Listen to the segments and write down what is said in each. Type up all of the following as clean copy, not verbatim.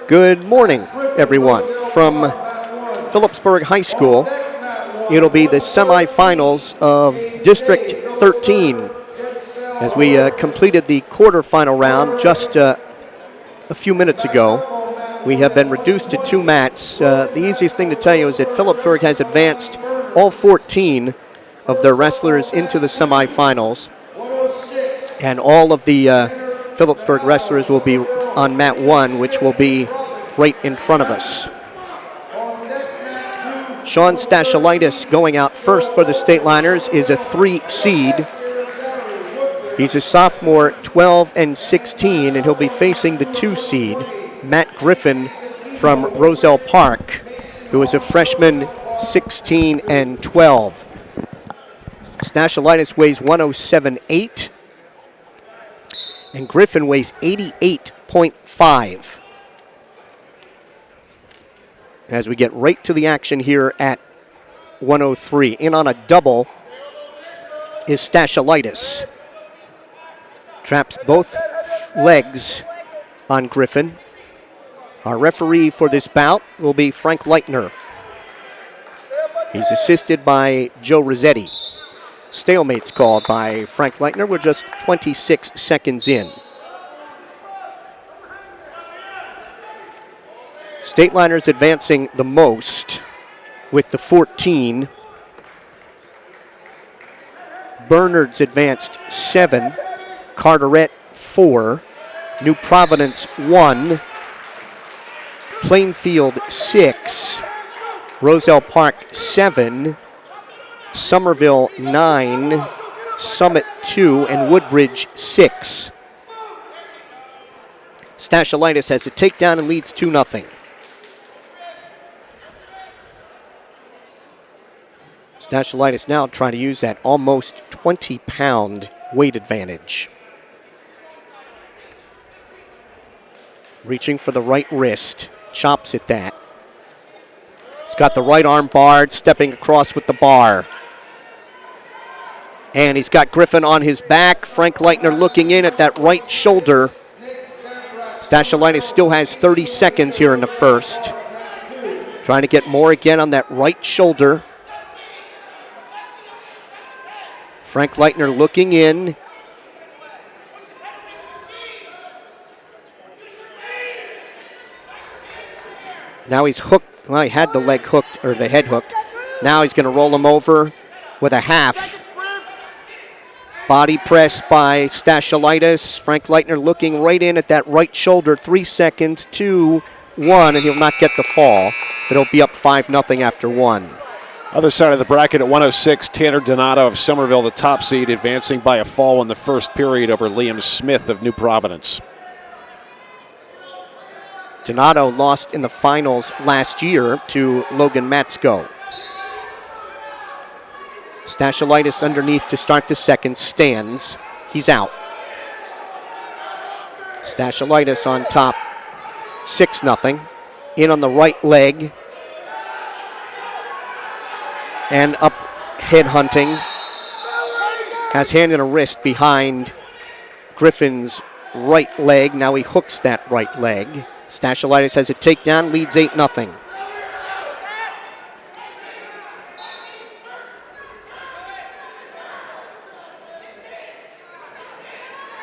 Good morning, everyone. From Phillipsburg High School, it'll be the semifinals of District 13 as we completed the quarterfinal round just a few minutes ago. We have been reduced to two mats. The easiest thing to tell you is that Phillipsburg has advanced all 14 of their wrestlers into the semifinals, and all of the Phillipsburg wrestlers will be on mat 1, which will be right in front of us. Sean Stateliner going out first for the Stateliners is a 3 seed. He's a sophomore, 12 and 16, and he'll be facing the 2 seed, Matt Griffin from Roselle Park, who is a freshman, 16 and 12. Stateliner weighs 107.8, and Griffin weighs 88.5. As we get right to the action here at 103. In on a double is Stateliner. Traps both legs on Griffin. Our referee for this bout will be Frank Leitner. He's assisted by Joe Rossetti. Stalemate's called by Frank Leitner. We're just 26 seconds in. Stateliners advancing the most with the 14. Bernard's advanced 7. Carteret 4. New Providence 1. Plainfield 6. Roselle Park 7. Somerville 9. Summit 2. And Woodbridge 6. Stateliner has a takedown and leads 2-0. Stateliner now trying to use that almost 20-pound weight advantage. Reaching for the right wrist, chops at that. He's got the right arm barred, stepping across with the bar. And he's got Griffin on his back. Frank Leitner looking in at that right shoulder. Stateliner still has 30 seconds here in the first. Trying to get more again on that right shoulder. Frank Leitner looking in. Now he's hooked. Well, he had the leg hooked, or the head hooked. Now he's going to roll him over with a half. Body press by Stateliner. Frank Leitner looking right in at that right shoulder. 3 seconds, 2, 1, and he'll not get the fall. But he'll be up 5-0 after 1. Other side of the bracket at 106, Tanner Donato of Somerville, the top seed, advancing by a fall in the first period over Liam Smith of New Providence. Donato lost in the finals last year to Logan Matsko. Stateliner underneath to start the second, stands. He's out. Stateliner on top, 6-0. In on the right leg. And up head hunting. Has hand and a wrist behind Griffin's right leg. Now he hooks that right leg. Stateliner has a takedown, leads 8-0.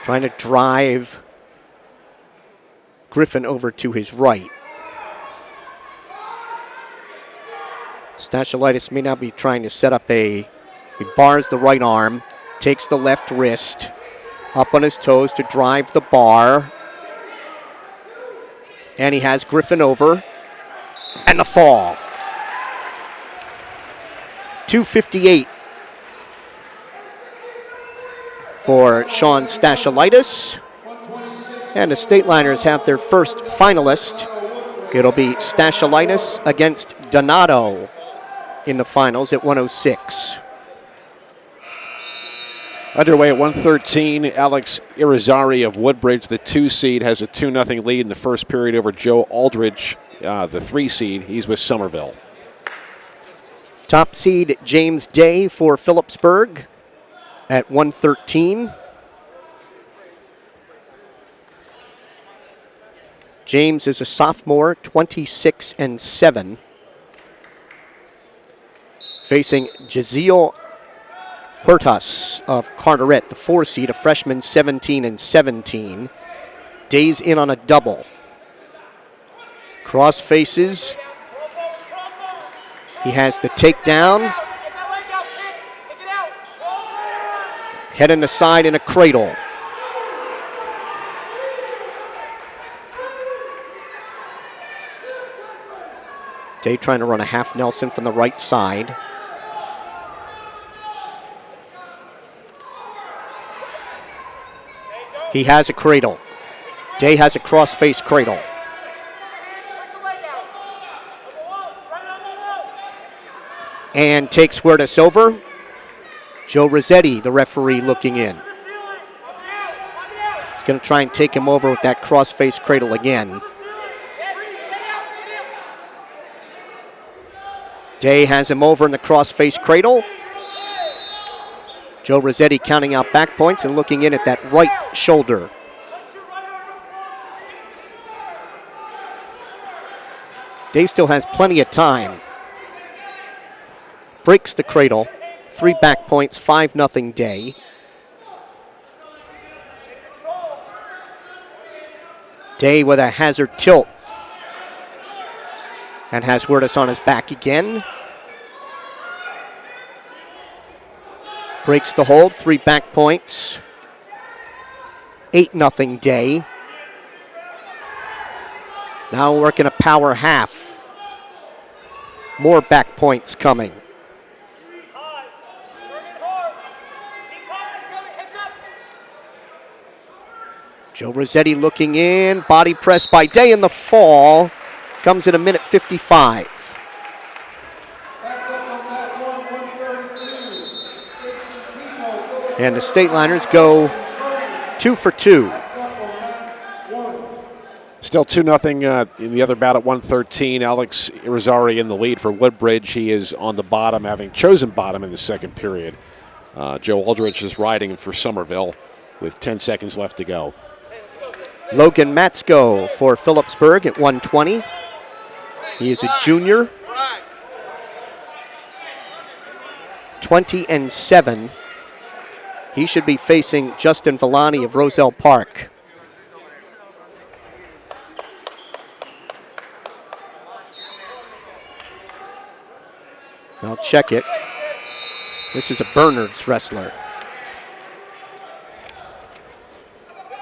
Trying to drive Griffin over to his right. Stateliner may now be trying to set up he bars the right arm, takes the left wrist, up on his toes to drive the bar. And he has Griffin over, and the fall. 2:58 for Sean Stateliner. And the Stateliners have their first finalist. It'll be Stateliner against Donato in the finals at 106. Underway at 113, Alex Irizarry of Woodbridge, the 2 seed, has a 2-0 lead in the first period over Joe Aldridge, the 3 seed. He's with Somerville. Top seed James Day for Phillipsburg at 113. James is a sophomore, 26-7. Facing Jaziel Huertas of Carteret, the 4 seed, a freshman, 17-17. Day's in on a double. Cross faces. He has the takedown. Head in the side in a cradle. Day trying to run a half Nelson from the right side. He has a cradle. Day has a cross-face cradle. And takes Huertas over. Joe Rossetti, the referee, looking in. He's going to try and take him over with that cross-face cradle again. Day has him over in the cross-face cradle. Joe Rossetti counting out back points and looking in at that right shoulder. Day still has plenty of time. Breaks the cradle. 3 back points, 5-0 Day. Day with a hazard tilt. And has Huertas on his back again. Breaks the hold, 3 back points. 8-0 Day. Now working a power half. More back points coming. Joe Rossetti looking in, body press by Day in the fall. Comes at a minute 55. And the Stateliners go 2 for 2. Still 2-0 in the other bout at 113. Alex Irizarry in the lead for Woodbridge. He is on the bottom, having chosen bottom in the second period. Joe Aldridge is riding for Somerville with 10 seconds left to go. Logan Matsko for Phillipsburg at 120. He is a junior. 20-7. He should be facing Justin Villani of Roselle Park. I'll check it. This is a Bernard's wrestler.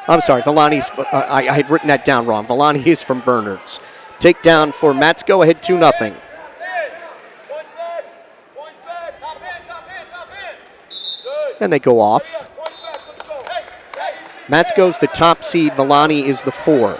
I'm sorry, Villani's, I had written that down wrong. Villani is from Bernard's. Takedown for Matsko, ahead 2-0. And they go off. Matsko's the top seed, Villani is the 4.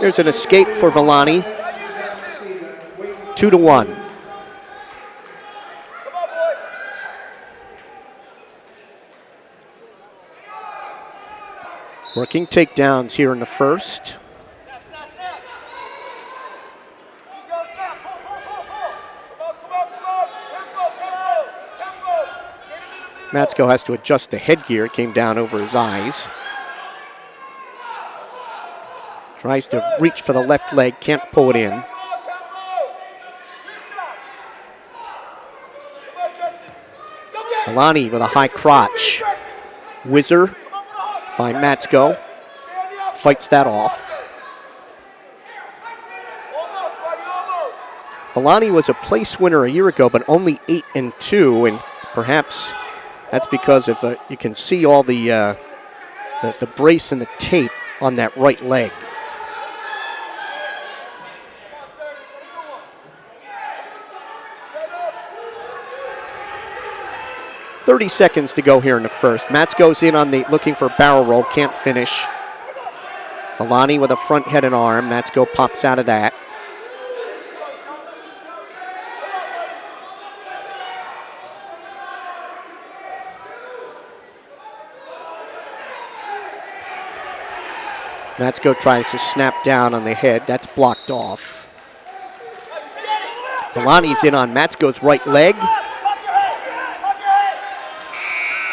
There's an escape for Villani. 2-1. Working takedowns here in the first. Matsko has to adjust the headgear. It came down over his eyes. Tries to reach for the left leg, can't pull it in. Villani with a high crotch. Whizzer by Matsko. Fights that off. Villani was a place winner a year ago, but only 8-2, and perhaps that's because of you can see all the brace and the tape on that right leg. 30 seconds to go here in the first. Matsko's in on the looking for a barrel roll, can't finish. Villani with a front head and arm. Matsko pops out of that. Matsko tries to snap down on the head. That's blocked off. Villani's in on Matsko's right leg.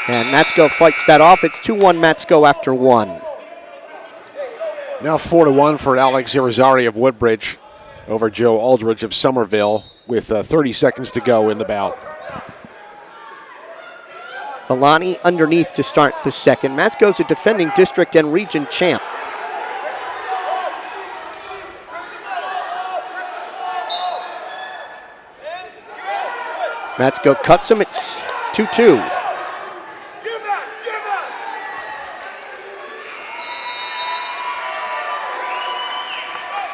And Matsko fights that off. It's 2-1 Matsko after one. Now 4-1 for Alex Irizarry of Woodbridge over Joe Aldridge of Somerville with 30 seconds to go in the bout. Villani underneath to start the second. Matsko's a defending district and region champ. Matsko cuts him. It's 2-2.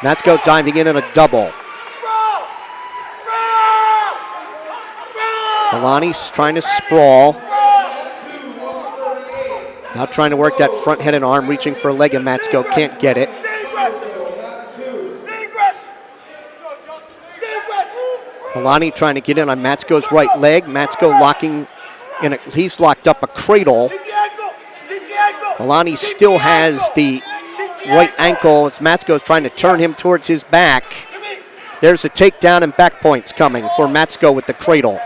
Matsko diving in on a double. Villani's trying to sprawl. Now trying to work that front head and arm, reaching for a leg, and Matsko can't get it. Villani trying to get in on Matsko's right leg. Matsko locking in he's locked up a cradle. Villani still has the right ankle. It's Matsko's trying to turn him towards his back. There's a takedown and back points coming for Matsko with the cradle.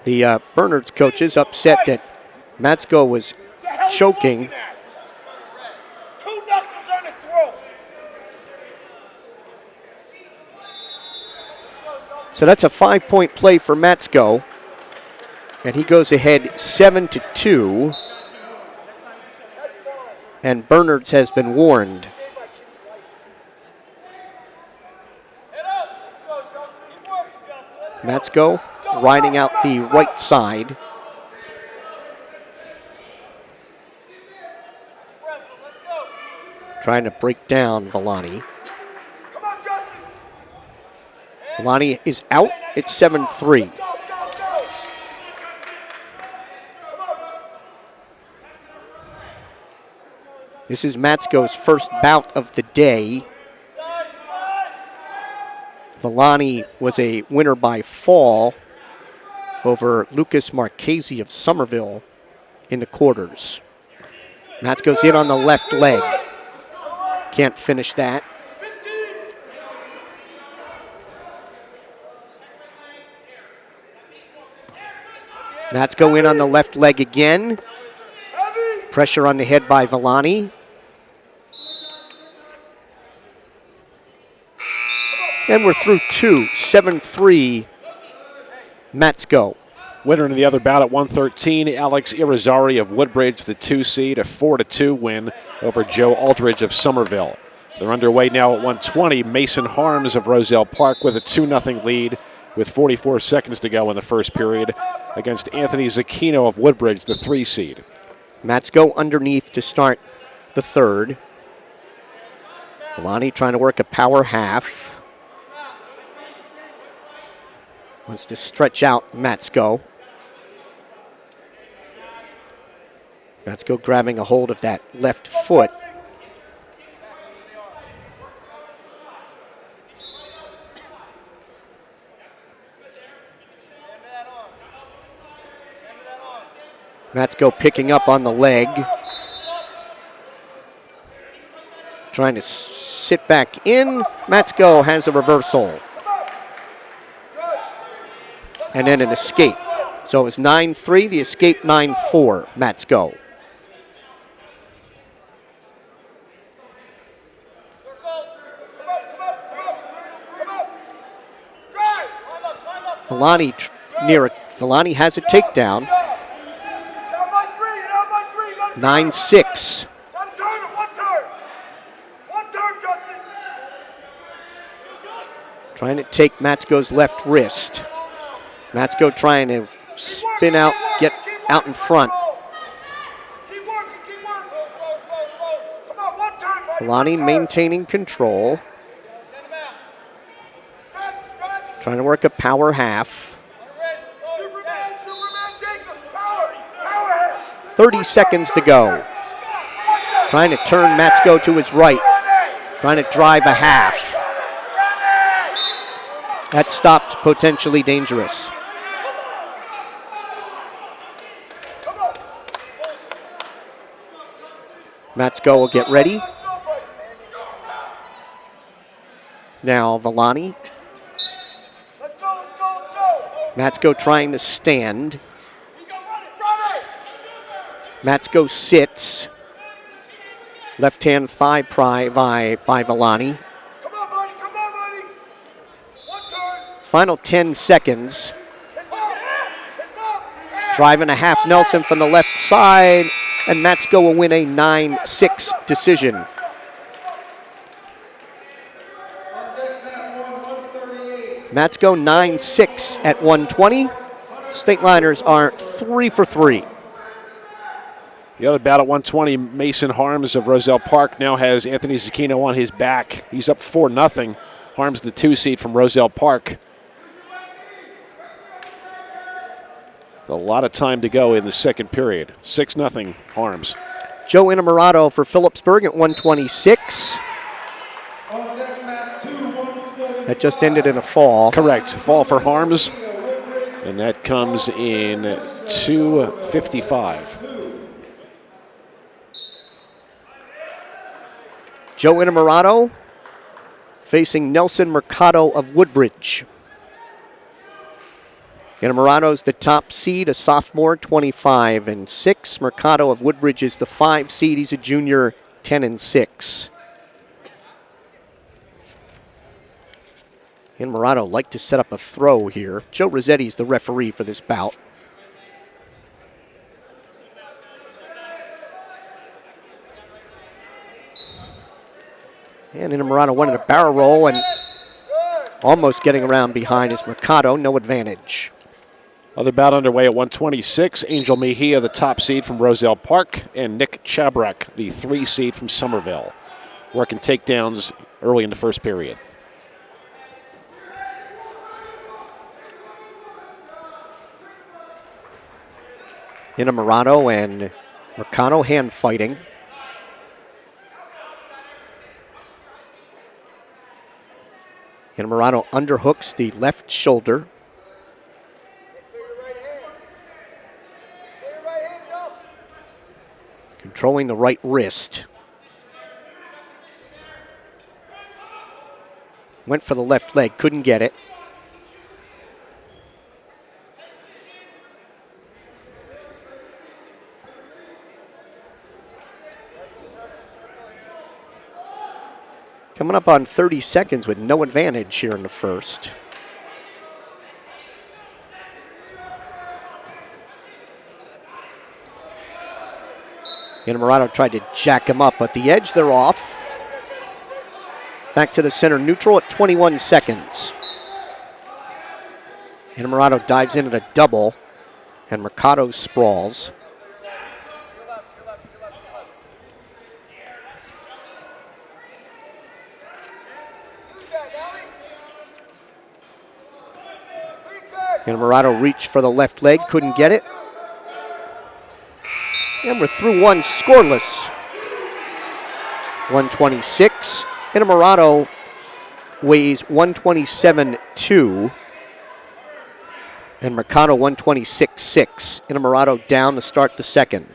The Bernard's coaches upset that Matsko was choking. So that's a 5-point play for Matsko. And he goes ahead 7-2. And Bernard's has been warned. Matsko riding out the right side. Trying to break down Villani. Villani is out. It's 7-3. This is Matsko's first bout of the day. Villani was a winner by fall over Lucas Marchese of Somerville in the quarters. Matsko's in on the left leg. Can't finish that. Matsko in on the left leg again. Pressure on the head by Villani. And we're through two, 7-3, Matsko. Winner in the other bout at 113, Alex Irizarry of Woodbridge, the 2 seed, a 4-2 win over Joe Aldridge of Somerville. They're underway now at 120. Mason Harms of Roselle Park with a 2-0 lead with 44 seconds to go in the first period against Anthony Zacchino of Woodbridge, the 3 seed. Matsko underneath to start the third. Villani trying to work a power half. Wants to stretch out Matsko. Matsko grabbing a hold of that left foot. Matsko picking up on the leg. Trying to sit back in. Matsko has a reversal. And then an escape. So it was 9-3, the escape 9-4, Matsko. Villani has a takedown. 9-6. Trying to take Matsko's left wrist. Matsko trying to spin out, get out in front. Villani maintaining control. Trying to work a power half. 30 seconds to go. Trying to turn Matsko to his right. Trying to drive a half. That stopped potentially dangerous. Matsko will get ready. Now Villani. Matsko trying to stand. Matsko sits. Left hand thigh pry by Villani. Final 10 seconds. Driving a half Nelson from the left side, and Matsko will win a 9-6 decision. Matsko 9-6 at 120. Stateliners are 3 for 3. The other bout at 120, Mason Harms of Roselle Park now has Anthony Zucchino on his back. He's up 4-0. Harms the 2 seed from Roselle Park. A lot of time to go in the second period. 6-0 Harms. Joe Innamorato for Phillipsburg at 126. That just ended in a fall. Correct. Fall for Harms. And that comes in 2:55. Joe Innamorato facing Nelson Mercado of Woodbridge. Innamorato's the top seed, a sophomore, 25-6. Mercado of Woodbridge is the 5 seed. He's a junior, 10-6. Innamorato like to set up a throw here. Joe Rossetti's the referee for this bout. And Innamorato wanted a barrel roll and almost getting around behind is Mercado, no advantage. Other bout underway at 126. Angel Mejia, the top seed from Roselle Park, and Nick Chabrak, the 3 seed from Somerville, working takedowns early in the first period. Innamorato and Mercado hand fighting. Innamorato underhooks the left shoulder. Controlling the right wrist. Went for the left leg, couldn't get it. Coming up on 30 seconds with no advantage here in the first. Innamorato tried to jack him up at the edge. They're off. Back to the center neutral at 21 seconds. Innamorato dives in at a double, and Mercado sprawls. Innamorato reached for the left leg, couldn't get it. And we're through one scoreless. 126. Innamorato weighs 127.2. And Mercado 126.6. Innamorato down to start the second.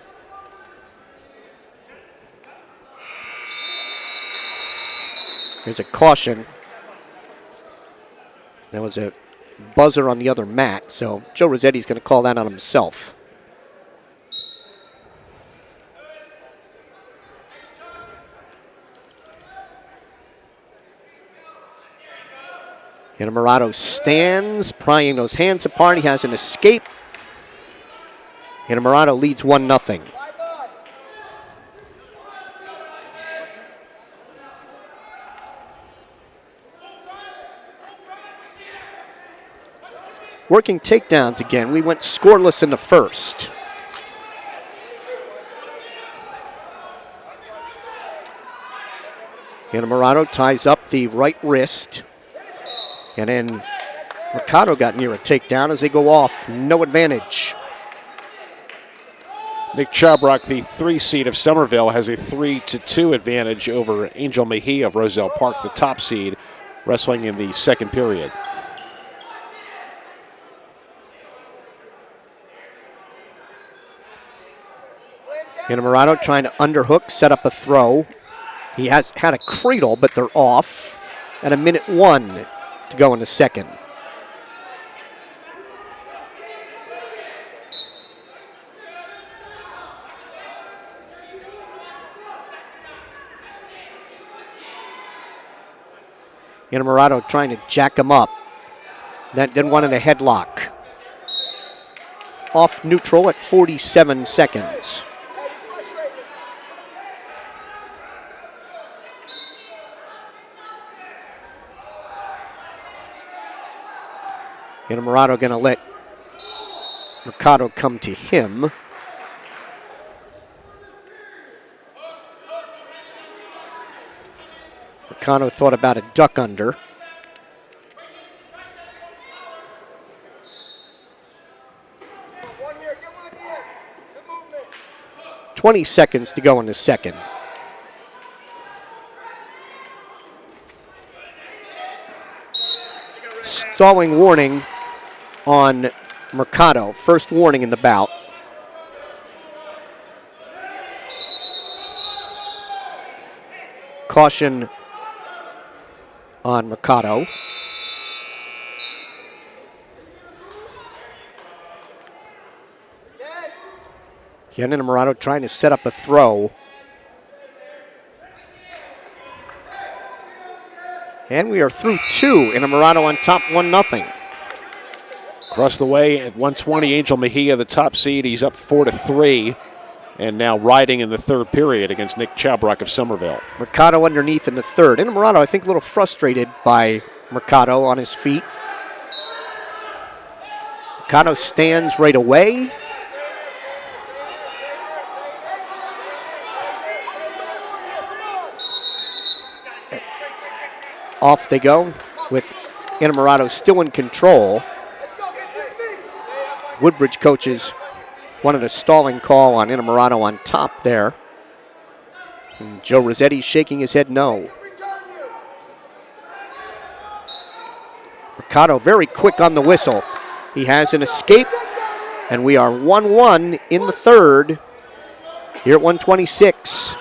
There's a caution. There was a buzzer on the other mat, so Joe Rossetti's going to call that on himself. Innamorato stands, prying those hands apart. He has an escape. Innamorato leads 1-0. Working takedowns again. We went scoreless in the first. Innamorato ties up the right wrist. And then Mercado got near a takedown as they go off. No advantage. Nick Chabrak, the 3 seed of Somerville, has a 3-2 advantage over Angel Mejia of Roselle Park, the top seed, wrestling in the second period. Inamorado trying to underhook, set up a throw. He has had a cradle, but they're off. And a minute 1 to go in the second. Inamorado trying to jack him up. Then one in a headlock. Off neutral at 47 seconds. Inamorado going to let Mercado come to him. Mercado thought about a duck under. "20 seconds to go in the second. Stalling warning on Mercado. First warning in the bout. Caution on Mercado. Again, Inamorado trying to set up a throw. And we are through 2. Inamorado on top 1-0. Across the way at 120, Angel Mejia, the top seed. He's up 4-3, and now riding in the third period against Nick Chabrock of Somerville. Mercado underneath in the third. Inamorado, I think, a little frustrated by Mercado on his feet. Mercado stands right away. Off they go with Inamorado still in control. Woodbridge coaches wanted a stalling call on Inamorado on top there. And Joe Rossetti shaking his head no. Mercado very quick on the whistle. He has an escape, and we are 1-1 in the third here at 126.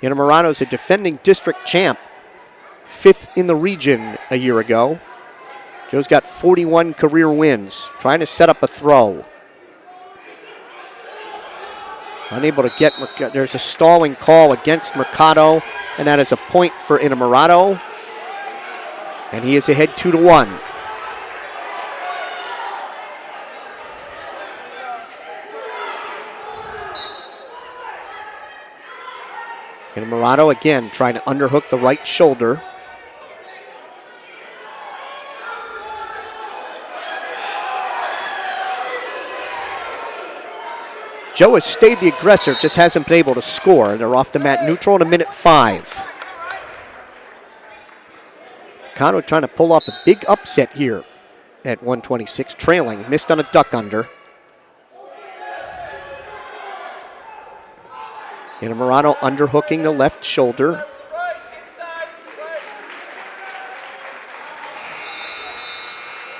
Inamorado's a defending district champ, 5th in the region a year ago. Joe's got 41 career wins, trying to set up a throw. Unable to get Mercado. There's a stalling call against Mercado, and that is a point for Inamorado. And he is ahead 2-1. Inamorado again trying to underhook the right shoulder. Joe has stayed the aggressor, just hasn't been able to score. They're off the mat neutral in a minute 5. Mercado trying to pull off a big upset here at 126, trailing, missed on a duck under. Inamorado underhooking the left shoulder.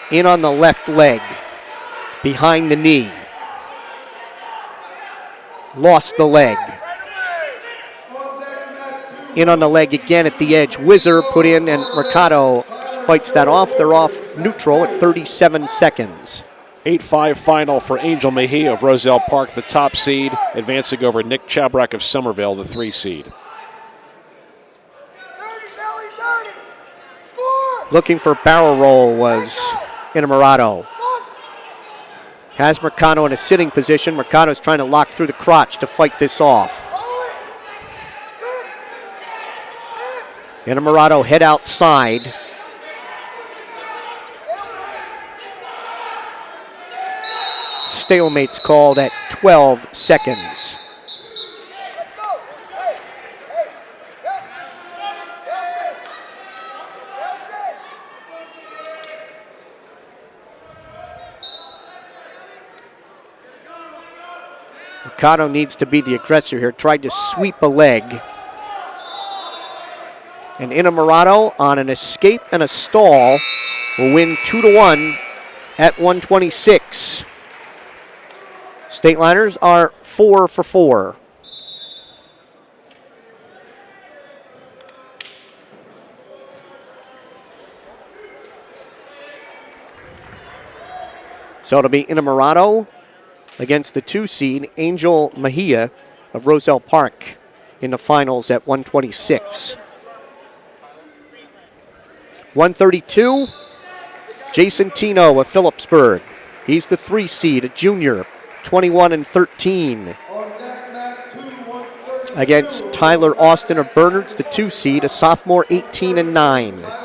In on the left leg, behind the knee. Lost the leg. In on the leg again at the edge. Whizzer put in, and Mercado fights that off. They're off neutral at 37 seconds. 8-5 final for Angel Mejia of Roselle Park, the top seed, advancing over Nick Chabrock of Somerville, the 3 seed. Looking for barrel roll was Inamorado. Has Mercado in a sitting position. Mercado's trying to lock through the crotch to fight this off. Inamorado head outside. Stalemate's called at 12 seconds. Mercado needs to be the aggressor here. Tried to sweep a leg. And Inamorado on an escape and a stall will win 2-1 at 126. Stateliners are 4 for 4. So it'll be Inamorado against the 2 seed, Angel Mejia of Roselle Park, in the finals at 126. 132, Jason Tino of Phillipsburg. He's the 3 seed, a junior, 21-13. Against Tyler Austin of Bernards, the 2 seed, a sophomore, 18-9.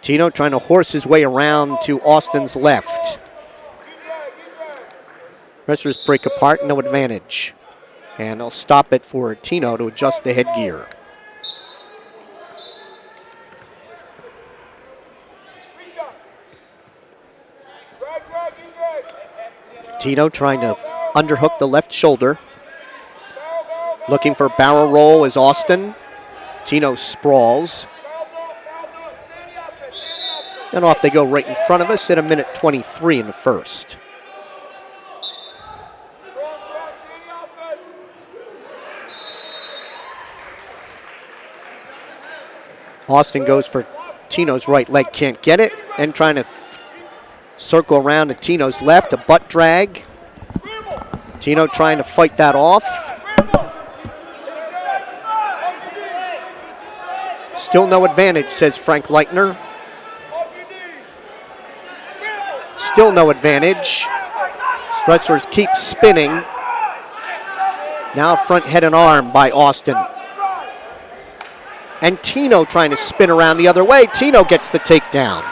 Tino trying to horse his way around to Austin's left. Wrestlers break apart, no advantage. And they'll stop it for Tino to adjust the headgear. Tino trying to underhook the left shoulder. Looking for barrel roll is Austin. Tino sprawls. And off they go right in front of us at 1:23 in the first. Austin goes for Tino's right leg, can't get it, and trying to circle around to Tino's left, a butt drag. Tino trying to fight that off. Still no advantage, says Frank Leitner. Still no advantage. Wrestlers keep spinning. Now front head and arm by Austin. And Tino trying to spin around the other way. Tino gets the takedown.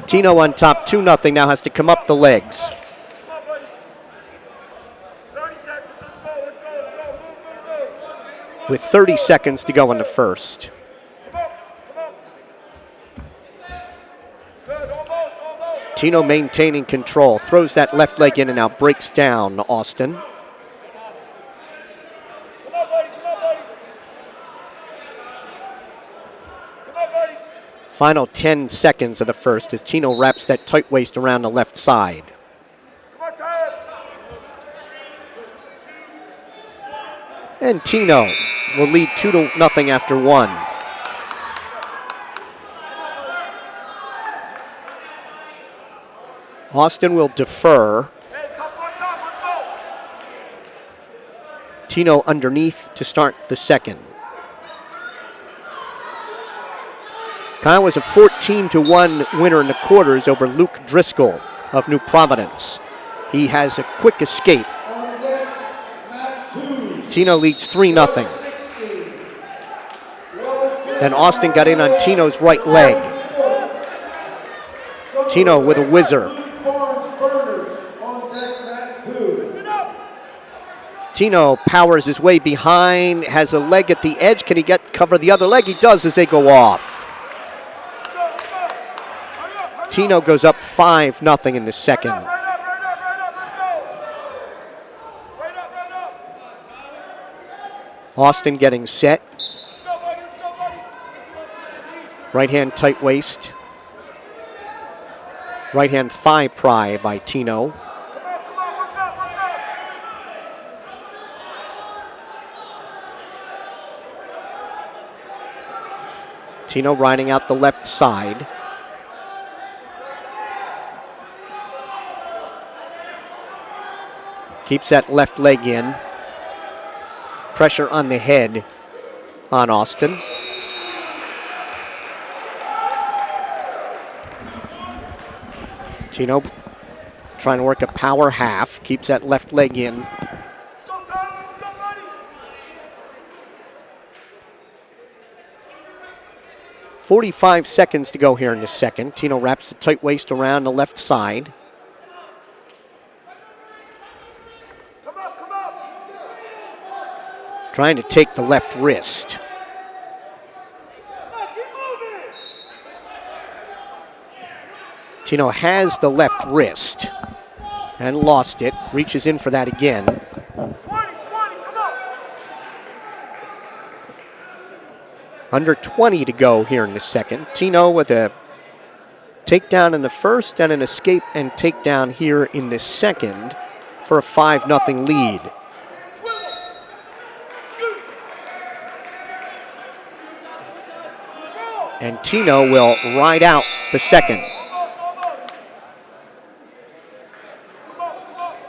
Tino on top 2-0, now has to come up the legs. With 30 seconds to go in the first. Tino maintaining control, throws that left leg in and now breaks down Austin. Final 10 seconds of the first as Tino wraps that tight waist around the left side. And Tino will lead 2-0 after 1. Austin will defer. Tino underneath to start the second. Kyle was a 14-1 winner in the quarters over Luke Driscoll of New Providence. He has a quick escape. Tino leads 3-0. Then Austin got in on Tino's right leg. Tino with a whizzer. Tino powers his way behind, has a leg at the edge. Can he cover the other leg? He does as they go off. Tino goes up 5-0 in the second. Austin getting set. Right hand tight waist. Right hand thigh pry by Tino. Tino riding out the left side. Keeps that left leg in. Pressure on the head on Austin. Tino trying to work a power half. Keeps that left leg in. .45 seconds to go here in the second. Tino wraps the tight waist around the left side. Trying to take the left wrist. Tino has the left wrist and lost it. Reaches in for that again. Under 20 to go here in the second. Tino with a takedown in the first and an escape and takedown here in the second for a 5-0 lead. And Tino will ride out the second.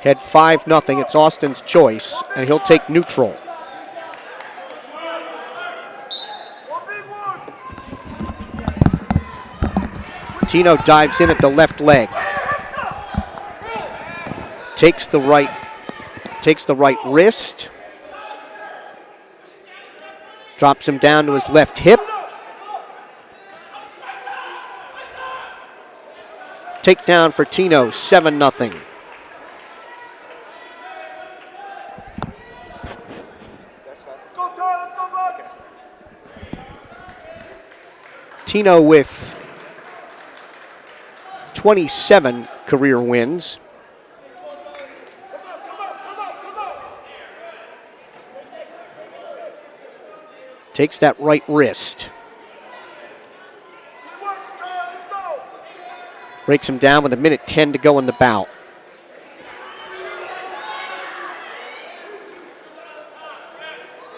Head 5-0. It's Austin's choice, and he'll take neutral. Tino dives in at the left leg. Takes the right wrist. Drops him down to his left hip. Takedown for Tino, 7-0. Tino with 27 career wins. Takes that right wrist. Breaks him down with 1:10 to go in the bout.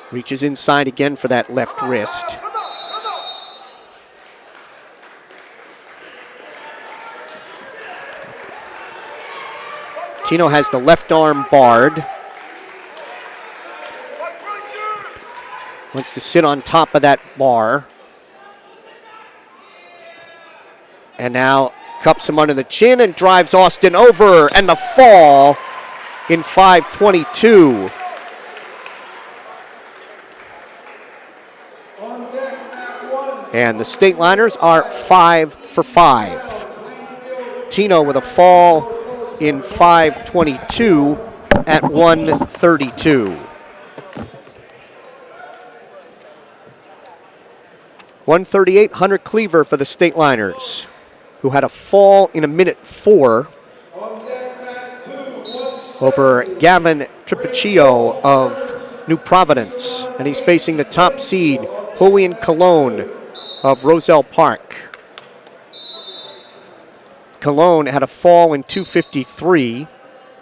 Reaches inside again for that left wrist. Tino has the left arm barred. Wants to sit on top of that bar. And now cups him under the chin and drives Austin over, and the fall in 5:22. And the Stateliners are 5 for 5. Tino with a fall in 5:22 at 1:32. 1:38, Hunter Cleaver for the Stateliners, who had a fall in 1:04 over Gavin Tripicchio of New Providence. And he's facing the top seed, Julian Colon of Roselle Park. Colon had a fall in 2:53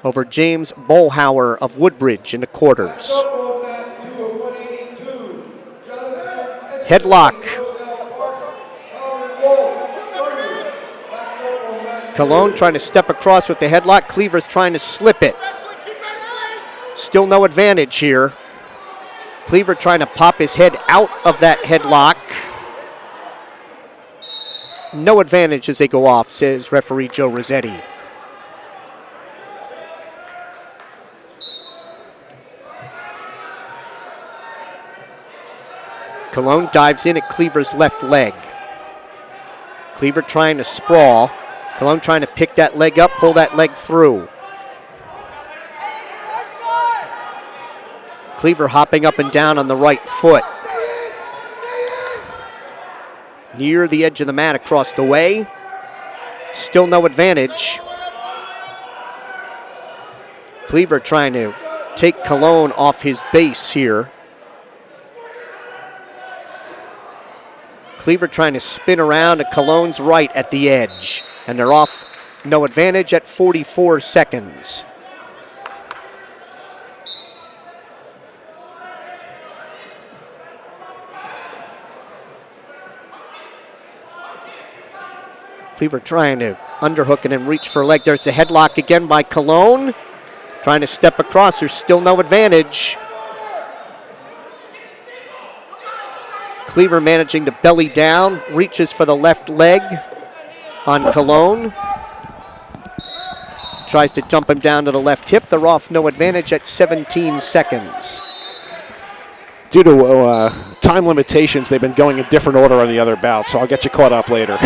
over James Bolhauer of Woodbridge in the quarters. Headlock. Colon trying to step across with the headlock. Cleaver's trying to slip it. Still no advantage here. Cleaver trying to pop his head out of that headlock. No advantage as they go off, says referee Joe Rossetti. Colon dives in at Cleaver's left leg. Cleaver trying to sprawl. Colon trying to pick that leg up, pull that leg through. Cleaver hopping up and down on the right foot. Near the edge of the mat across the way. Still no advantage. Cleaver trying to take Colon off his base here. Cleaver trying to spin around to Colon's right at the edge. And they're off, no advantage at 44 seconds. Cleaver trying to underhook and then reach for a leg. There's the headlock again by Colon. Trying to step across, there's still no advantage. Cleaver managing to belly down, reaches for the left leg on Colon. Tries to dump him down to the left hip. They're off, no advantage at 17 seconds. Due to time limitations, they've been going in different order on the other bouts, so I'll get you caught up later.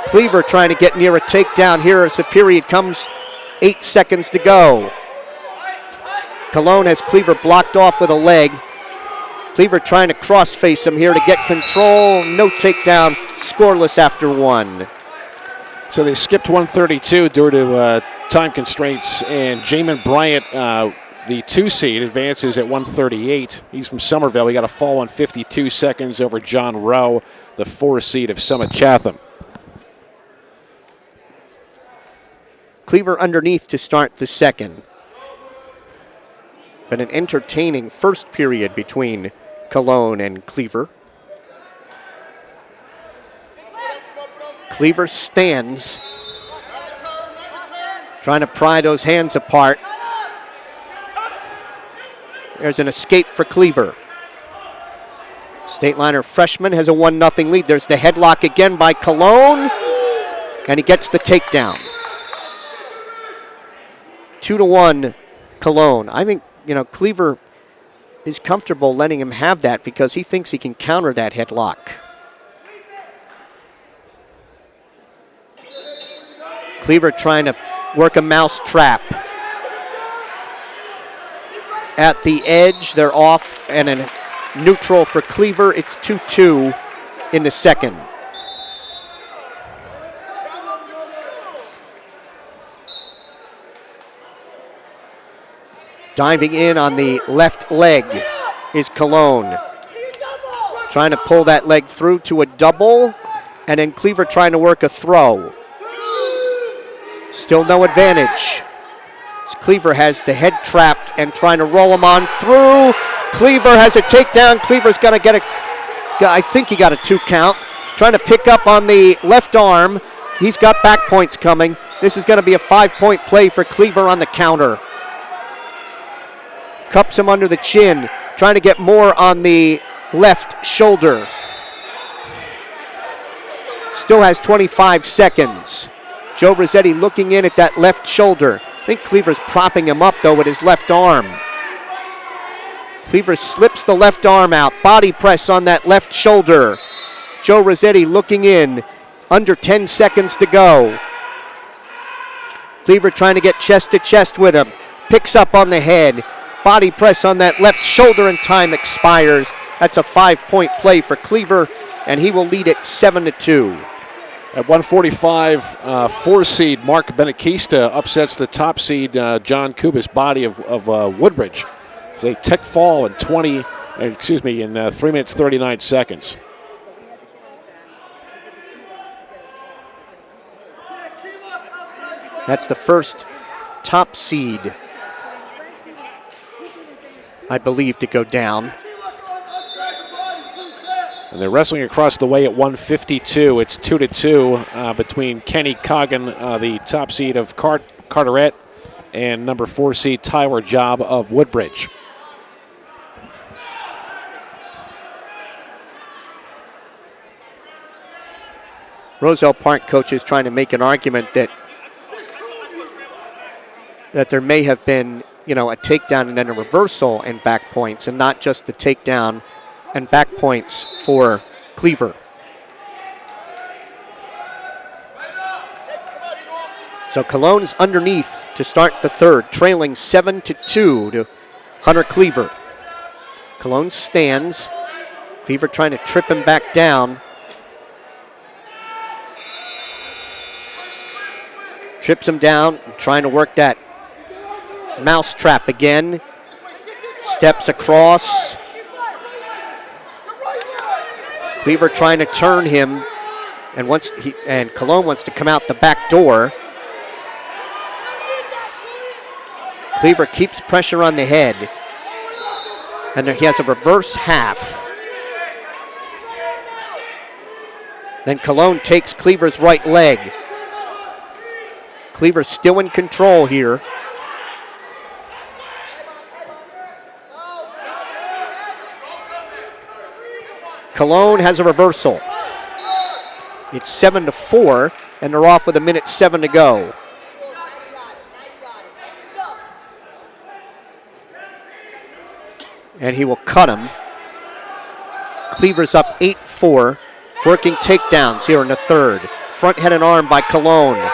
Cleaver trying to get near a takedown here as the period comes. 8 seconds to go. Colon has Cleaver blocked off with a leg. Cleaver trying to cross-face him here to get control. No takedown, scoreless after one. So they skipped 132 due to time constraints, and Jamin Bryant, the 2 seed, advances at 138. He's from Somerville. He got a fall in 52 seconds over John Rowe, the 4 seed of Summit Chatham. Cleaver underneath to start the second. But an entertaining first period between Cologne and Cleaver. Cleaver stands, trying to pry those hands apart. There's an escape for Cleaver. Stateliner freshman has a 1-0 lead. There's the headlock again by Cologne, and he gets the takedown. 2-1 Cologne. I think, Cleaver is comfortable letting him have that because he thinks he can counter that headlock. Cleaver trying to work a mouse trap. At the edge, they're off, and a neutral for Cleaver. It's 2-2 in the second. Diving in on the left leg is Cologne. Trying to pull that leg through to a double, and then Cleaver trying to work a throw. Still no advantage. Cleaver has the head trapped and trying to roll him on through. Cleaver has a takedown. Cleaver's going to get I think he got a 2 count. Trying to pick up on the left arm. He's got back points coming. This is going to be a 5-point play for Cleaver on the counter. Cups him under the chin, trying to get more on the left shoulder. Still has 25 seconds. Joe Rossetti looking in at that left shoulder. I think Cleaver's propping him up, though, with his left arm. Cleaver slips the left arm out. Body press on that left shoulder. Joe Rossetti looking in. Under 10 seconds to go. Cleaver trying to get chest to chest with him. Picks up on the head. Body press on that left shoulder, and time expires. That's a 5-point play for Cleaver, and he will lead it 7-2. At 145, 4 seed Mark Benakista upsets the top seed John Kubas body of Woodbridge. It's a tech fall in 3 minutes 39 seconds. That's the first top seed, I believe, to go down. And they're wrestling across the way at 152. It's 2-2 between Kenny Coggin, the top seed of Carteret, and number 4 seed Tyler Job of Woodbridge. Roselle Park coaches trying to make an argument that there may have been, a takedown and then a reversal and back points, and not just the takedown and back points for Cleaver. So Cologne's underneath to start the third, trailing 7-2 to Hunter Cleaver. Cologne stands. Cleaver trying to trip him back down. Trips him down, trying to work that mouse trap again. Steps across. Cleaver trying to turn him, and Cologne wants to come out the back door. Cleaver keeps pressure on the head, and he has a reverse half. Then Cologne takes Cleaver's right leg. Cleaver still in control here. Cologne has a reversal. It's 7-4, and they're off with 1:07 to go. And he will cut him. Cleaver's up 8-4, working takedowns here in the third. Front head and arm by Cologne.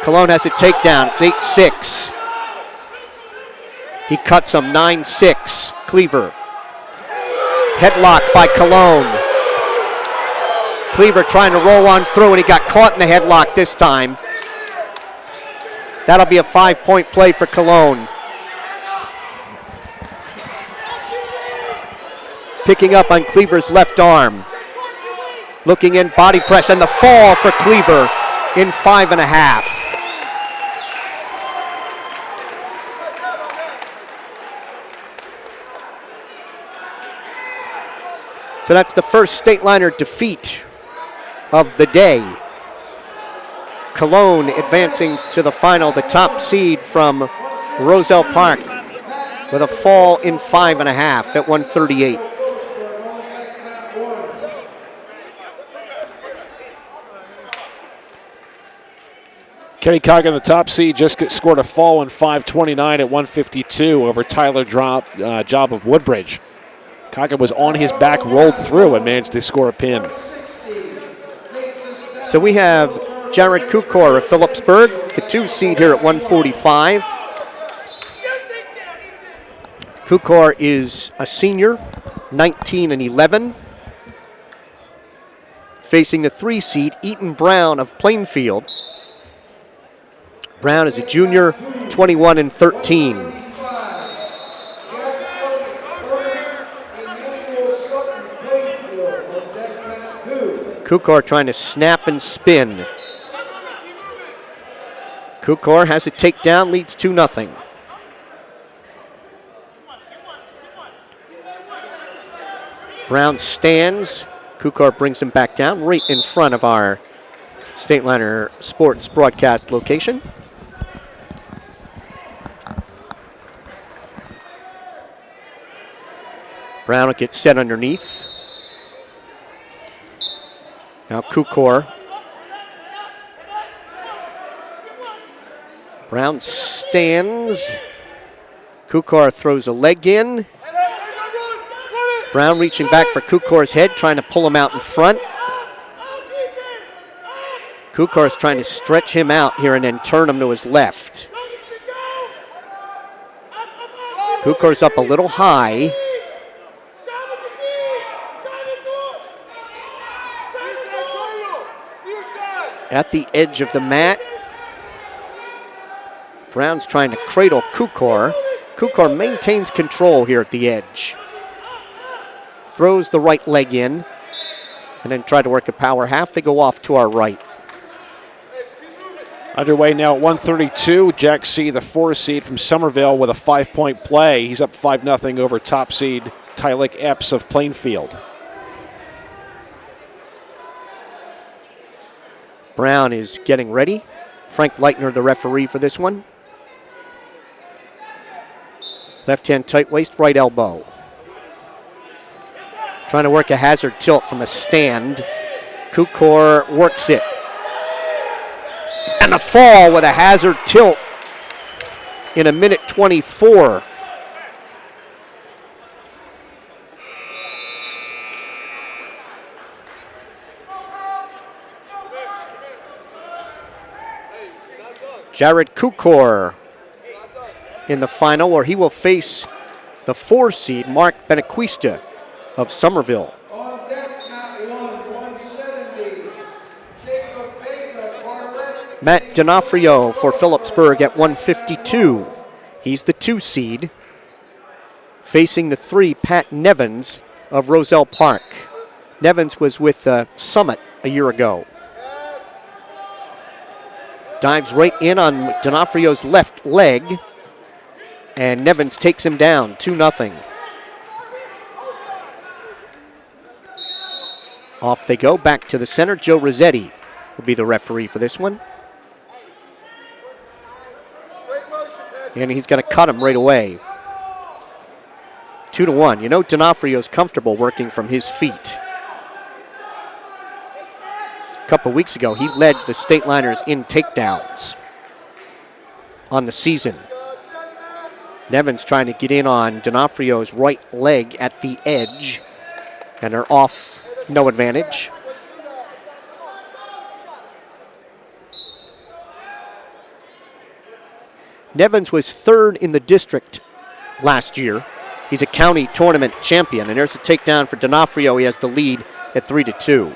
Cologne has a takedown. It's 8-6. He cuts him 9-6. Cleaver. Headlock by Cologne. Cleaver trying to roll on through, and he got caught in the headlock this time. That'll be a 5-point play for Cologne. Picking up on Cleaver's left arm. Looking in, body press, and the fall for Cleaver in 5.5. So that's the first Stateliner defeat of the day. Cologne advancing to the final, the top seed from Roselle Park, with a fall in 5.5 at 138. Kenny Coggan, the top seed, just scored a fall in 5:29 at 152 over Tyler Job of Woodbridge. Coggan was on his back, rolled through, and managed to score a pin. So we have Jared Kukor of Phillipsburg, the 2 seed here at 145. Kukor is a senior, 19 and 11. Facing the 3 seed, Eaton Brown of Plainfield. Brown is a junior, 21 and 13. Kukor trying to snap and spin. Kukor has a takedown, leads 2-0. Brown stands. Kukor brings him back down right in front of our Stateliner Sports broadcast location. Brown will get set underneath. Now Kukor. Brown stands. Kukor throws a leg in. Brown reaching back for Kukor's head, trying to pull him out in front. Kukor's trying to stretch him out here and then turn him to his left. Kukor's up a little high. At the edge of the mat. Brown's trying to cradle Kukor. Kukor maintains control here at the edge. Throws the right leg in, and then try to work a power half. They go off to our right. Underway now at 132. Jack C., the 4 seed from Somerville, with a 5-point play. He's up 5-0 over top seed Tylik Epps of Plainfield. Brown is getting ready. Frank Leitner, the referee for this one. Left hand tight waist, right elbow. Trying to work a hazard tilt from a stand. Kukor works it. And a fall with a hazard tilt in 1:24. Jared Kukor in the final, where he will face the 4 seed Mark Benequista of Somerville. On deck, mat 170. Jacob Baker, Matt D'Onofrio for Phillipsburg at 152. He's the 2 seed. Facing the 3, Pat Nevins of Roselle Park. Nevins was with Summit a year ago. Dives right in on D'Onofrio's left leg, and Nevins takes him down, 2-0. Off they go, back to the center. Joe Rossetti will be the referee for this one. And he's going to cut him right away. 2-1. You know D'Onofrio's comfortable working from his feet. A couple weeks ago, he led the Stateliners in takedowns on the season. Nevins trying to get in on D'Onofrio's right leg at the edge, and they're off, no advantage. Nevins was 3rd in the district last year. He's a county tournament champion, and there's a takedown for D'Onofrio. He has the lead at 3-2.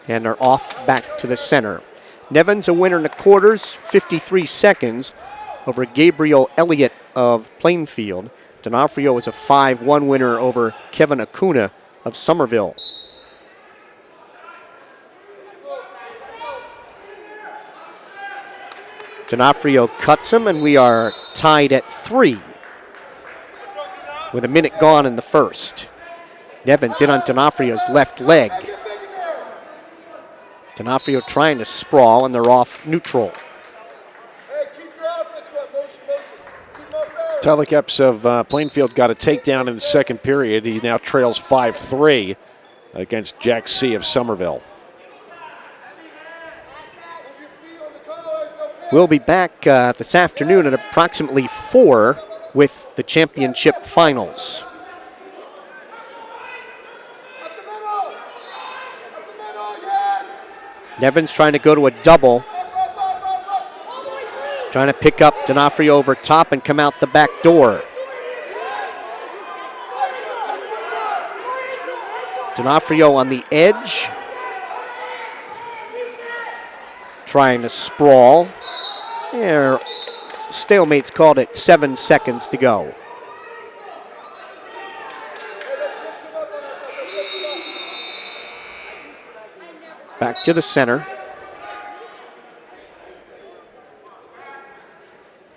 And they're off back to the center. Nevins a winner in the quarters, 53 seconds over Gabriel Elliott of Plainfield. D'Onofrio is a 5-1 winner over Kevin Acuna of Somerville. D'Onofrio cuts him, and we are tied at 3 with a minute gone in the first. Nevins in on D'Onofrio's left leg. D'Onofrio trying to sprawl, and they're off neutral. Tyler Epps of Plainfield got a takedown in the second period. He now trails 5-3 against Jack C. of Somerville. We'll be back this afternoon at approximately 4 with the championship finals. Nevins trying to go to a double. Trying to pick up D'Onofrio over top and come out the back door. D'Onofrio on the edge. Trying to sprawl. There, stalemate's called at 7 seconds to go. Back to the center.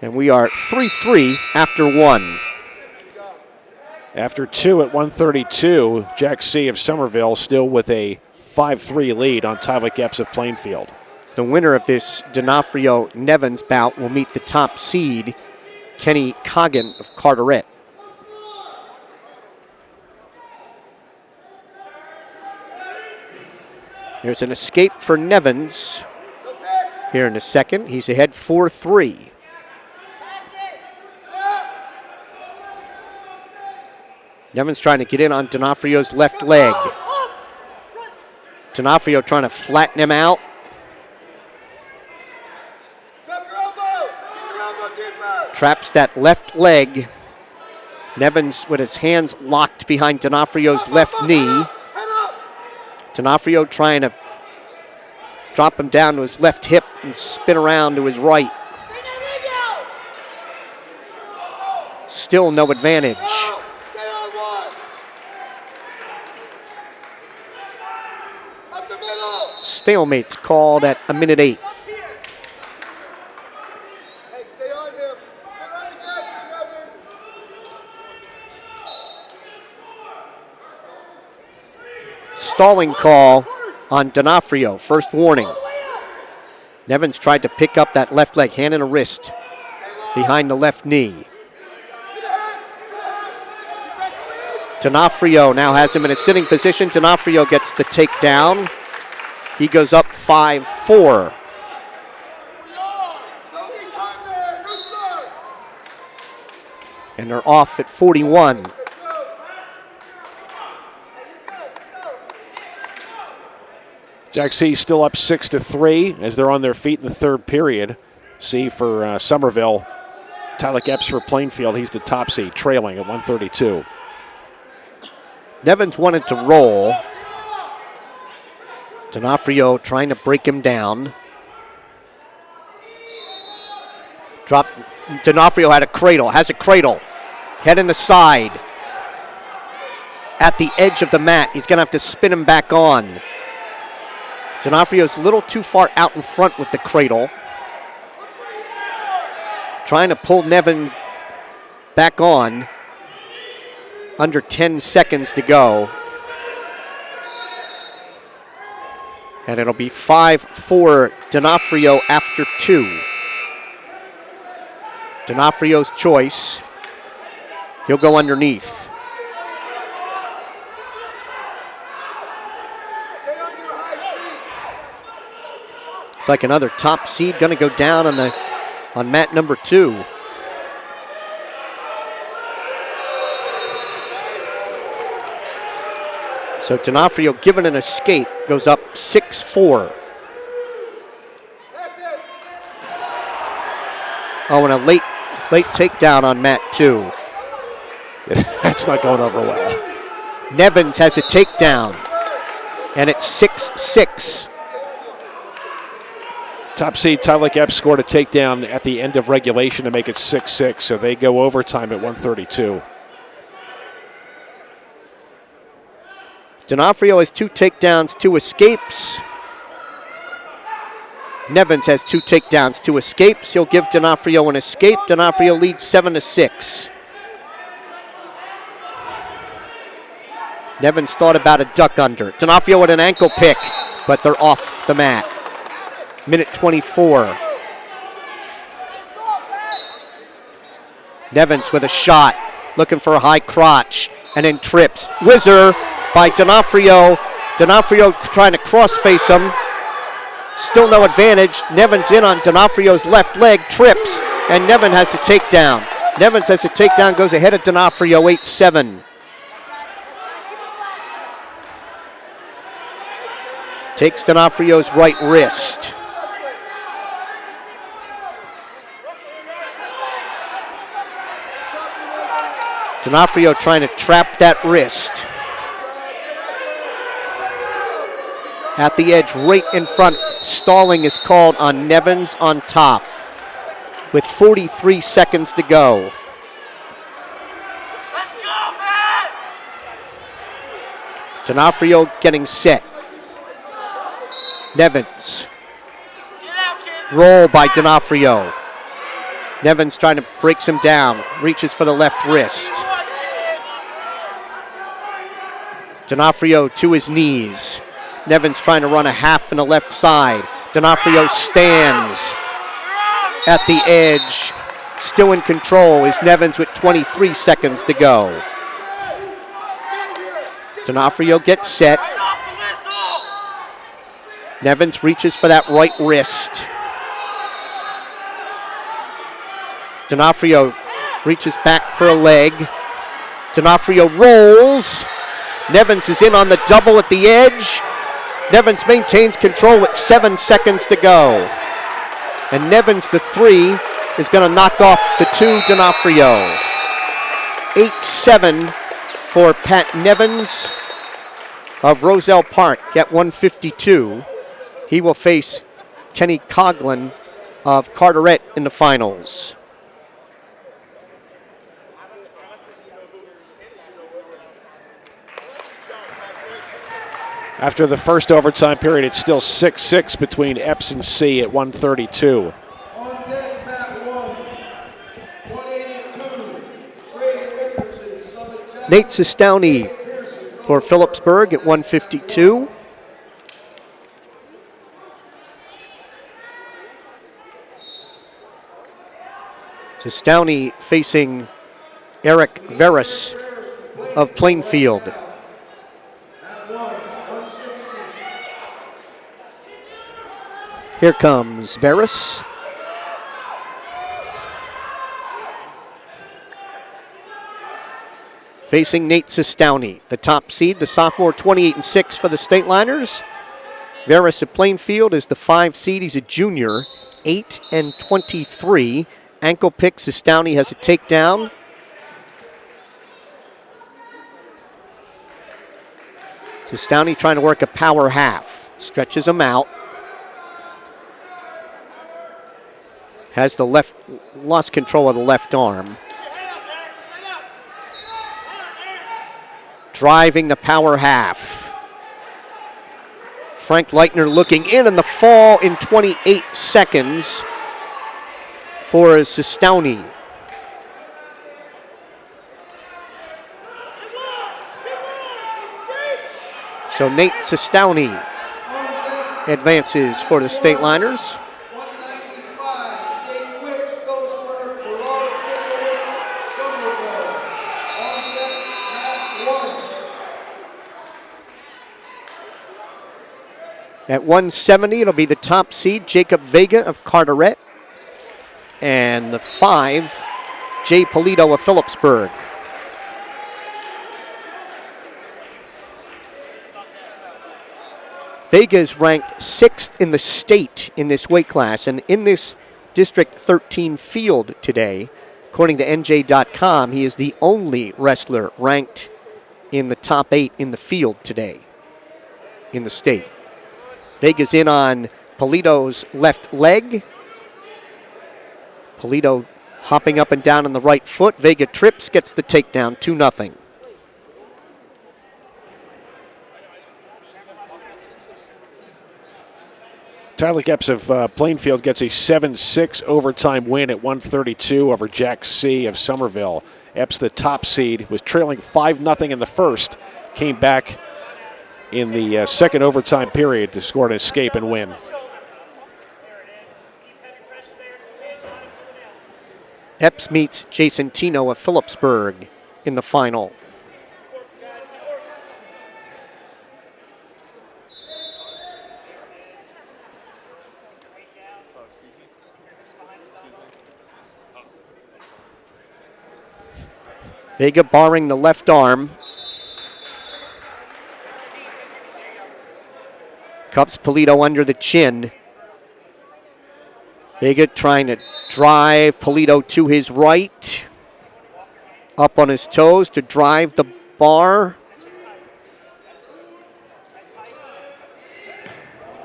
And we are 3-3 after 1. After 2 at 132, Jack C. of Somerville still with a 5-3 lead on Tyler Epps of Plainfield. The winner of this D'Onofrio-Nevins bout will meet the top seed, Kenny Coggin of Carteret. There's an escape for Nevins here in the second. He's ahead 4-3. Nevins trying to get in on D'Onofrio's left leg. D'Onofrio trying to flatten him out. Traps that left leg. Nevins with his hands locked behind D'Onofrio's left knee. D'Onofrio trying to drop him down to his left hip and spin around to his right. Still no advantage. Stalemate's called at a minute 8. Stalling call on D'Onofrio, first warning. Nevins tried to pick up that left leg, hand and a wrist behind the left knee. D'Onofrio now has him in a sitting position. D'Onofrio gets the takedown. He goes up 5-4. And they're off at 41. Jack C. still up 6-3 as they're on their feet in the third period. C for Somerville. Tyler Epps for Plainfield. He's the top seed, trailing at 132. Nevins wanted to roll. D'Onofrio trying to break him down. D'Onofrio has a cradle. Head in the side. At the edge of the mat. He's going to have to spin him back on. D'Onofrio's a little too far out in front with the cradle. Trying to pull Nevin back on. Under 10 seconds to go. And it'll be 5-4 D'Onofrio after 2. D'Onofrio's choice. He'll go underneath. It's like another top seed going to go down on mat number 2. So D'Onofrio, given an escape, goes up 6-4. Oh, and a late takedown on mat 2. That's not going over well. Nevins has a takedown. And it's 6-6. Top seed Tyler Epps scored a takedown at the end of regulation to make it 6-6, so they go overtime at 132. D'Onofrio has 2 takedowns, 2 escapes. Nevins has 2 takedowns, 2 escapes. He'll give D'Onofrio an escape. D'Onofrio leads 7-6. Nevins thought about a duck under. D'Onofrio with an ankle pick, but they're off the mat. Minute 24. Nevins with a shot, looking for a high crotch, and then trips. Whizzer by D'Onofrio. D'Onofrio trying to cross-face him. Still no advantage. Nevins in on D'Onofrio's left leg, trips, and Nevin has a takedown. Nevins has a takedown, goes ahead of D'Onofrio, 8-7. Takes D'Onofrio's right wrist. D'Onofrio trying to trap that wrist. At the edge, right in front. Stalling is called on Nevins on top with 43 seconds to go. Let's go, man! D'Onofrio getting set. Nevins. Get out, kid! Roll by D'Onofrio. Nevins trying to break him down. Reaches for the left wrist. D'Onofrio to his knees. Nevins trying to run a half in the left side. D'Onofrio stands at the edge. Still in control is Nevins with 23 seconds to go. D'Onofrio gets set. Nevins reaches for that right wrist. D'Onofrio reaches back for a leg. D'Onofrio rolls. Nevins is in on the double at the edge. Nevins maintains control with 7 seconds to go. And Nevins, the 3, is going to knock off the 2 D'Onofrio. 8-7 for Pat Nevins of Roselle Park at 152. He will face Kenny Coughlin of Carteret in the finals. After the first overtime period, it's still 6-6 between Epps and C at 132. On deck, mat 1, 182, Trey Richardson, Summit Jackson. Nate Sestowney for Phillipsburg at 152. Sestowney facing Eric Veras of Plainfield. Here comes Veras. Facing Nate Sestowney, the top seed, the sophomore, 28-6 for the Stateliners. Veras at Plainfield is the 5 seed. He's a junior, 8-23. Ankle pick. Sestowney has a takedown. Sestowney trying to work a power half. Stretches him out. Has the left, lost control of the left arm. Driving the power half. Frank Leitner looking in, and the fall in 28 seconds for Sestowney. So Nate Sestowney advances for the Stateliners. 195, Jake Wicks, Phillipsburg, Gerard Chikowitz, Somerville. On deck, mat 1. At 170, it'll be the top seed, Jacob Vega of Carteret. And the 5, Jay Polito of Phillipsburg. Vega is ranked 6th in the state in this weight class, and in this District 13 field today, according to NJ.com, he is the only wrestler ranked in the top 8 in the field today. in the state. Vega's in on Polito's left leg. Polito hopping up and down on the right foot. Vega trips, gets the takedown, 2-0. Tyler Epps of Plainfield gets a 7-6 overtime win at 132 over Jack C. of Somerville. Epps, the top seed, was trailing 5-0 in the first, came back in the second overtime period to score an escape and win. Epps meets Jason Tino of Phillipsburg in the final. Vega barring the left arm. Cups Polito under the chin. Vega trying to drive Polito to his right. Up on his toes to drive the bar.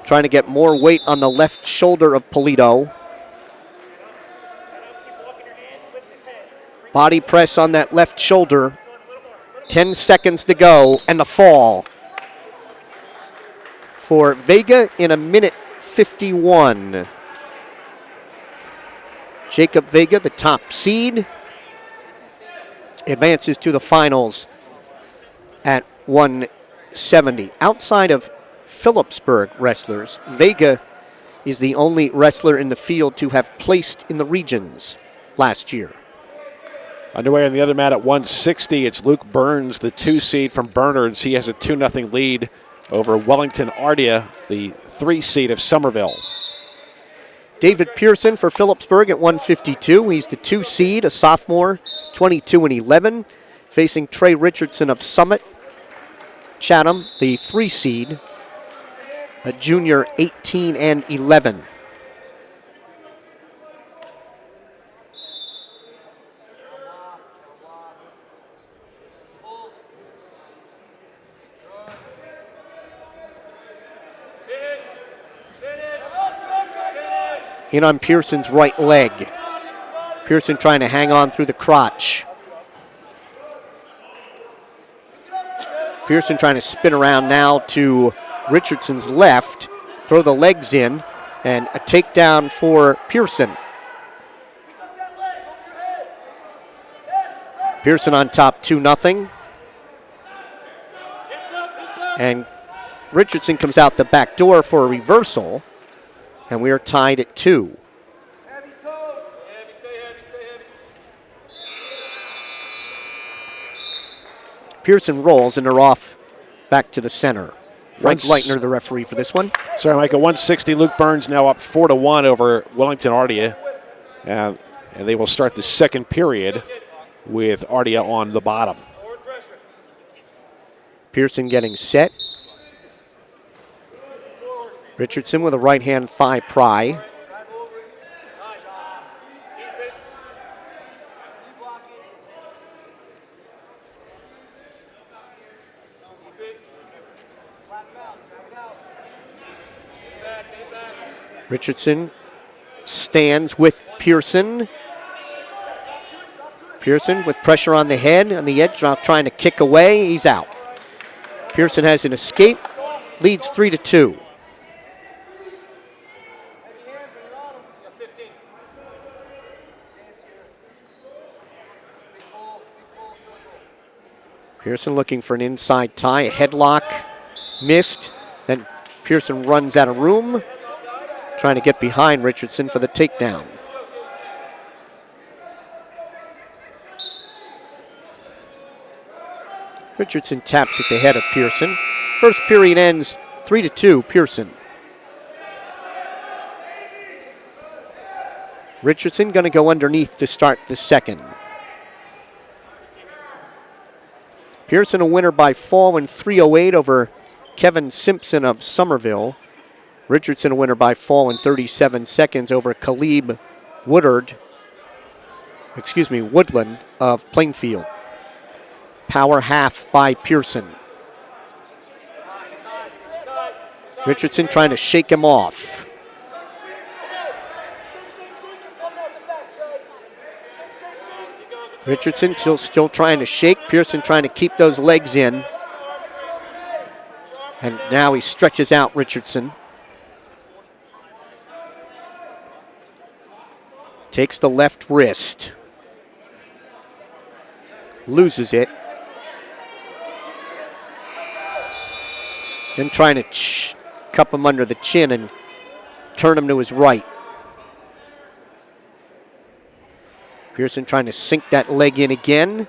Trying to get more weight on the left shoulder of Polito. Body press on that left shoulder. 10 seconds to go, and the fall for Vega in 1:51. Jacob Vega, the top seed, advances to the finals at 170. Outside of Phillipsburg wrestlers, Vega is the only wrestler in the field to have placed in the regions last year. Underway on the other mat at 160, it's Luke Burns, the 2 seed from Bernards. He has a 2-0 lead over Wellington Ardia, the 3 seed of Somerville. David Pearson for Phillipsburg at 152. He's the 2 seed, a sophomore, 22-11, facing Trey Richardson of Summit. Chatham, the 3 seed, a junior, 18-11. In on Pearson's right leg. Pearson trying to hang on through the crotch. Pearson trying to spin around now to Richardson's left, throw the legs in, and a takedown for Pearson. Pearson on top 2-0. And Richardson comes out the back door for a reversal. And we are tied at 2. Pearson rolls and they're off back to the center. Frank Leitner, the referee for this one. Sorry, Mike, at 160, Luke Burns now up 4-1 over Wellington Ardia. And they will start the second period with Ardia on the bottom. Pearson getting set. Richardson with a right-hand thigh pry. Richardson stands with Pearson. Pearson with pressure on the head, on the edge, now trying to kick away. He's out. Pearson has an escape, leads 3-2. Pearson looking for an inside tie, a headlock, missed. Then Pearson runs out of room, trying to get behind Richardson for the takedown. Richardson taps at the head of Pearson. First period ends 3-2, Pearson. Richardson going to go underneath to start the second. Pearson a winner by fall in 3:08 over Kevin Simpson of Somerville. Richardson a winner by fall in 37 seconds over Khalib Woodland of Plainfield. Power half by Pearson. Richardson trying to shake him off. Richardson still trying to shake. Pearson trying to keep those legs in. And now he stretches out Richardson. Takes the left wrist. Loses it. Then trying to cup him under the chin and turn him to his right. Pearson trying to sink that leg in again.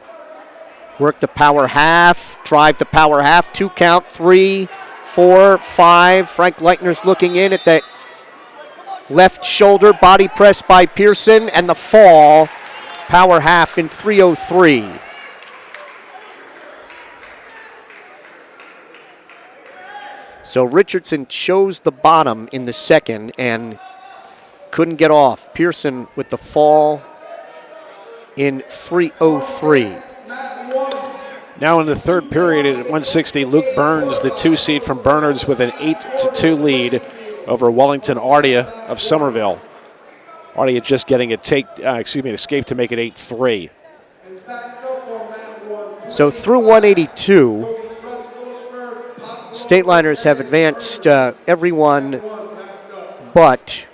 Work the power half, drive the power half, 2 count, 3, 4, 5. Frank Leitner's looking in at that left shoulder, body press by Pearson, and the fall, power half in 3:03. So Richardson chose the bottom in the second and couldn't get off. Pearson with the fall in 3:03. Now in the third period at 160, Luke Burns, the 2 seed from Bernards, with an 8-2 lead over Wellington Ardia of Somerville. Ardia just getting an escape to make it 8-3. So through 182, Stateliners have advanced everyone but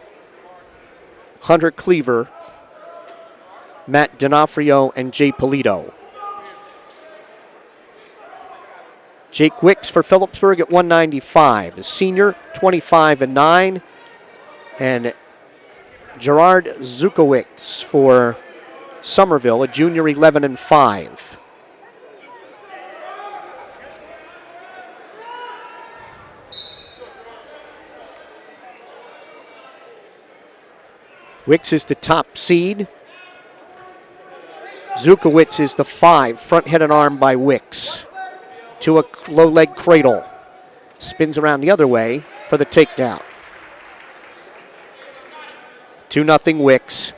Hunter Cleaver, Matt D'Onofrio, and Jay Polito. Jake Wicks for Phillipsburg at 195, a senior, 25-9, and Gerard Zukowicz for Somerville, a junior, 11-5. Wicks is the top seed. Zukowicz is the 5, front head and arm by Wicks. To a low leg cradle. Spins around the other way for the takedown. 2-0 Wicks.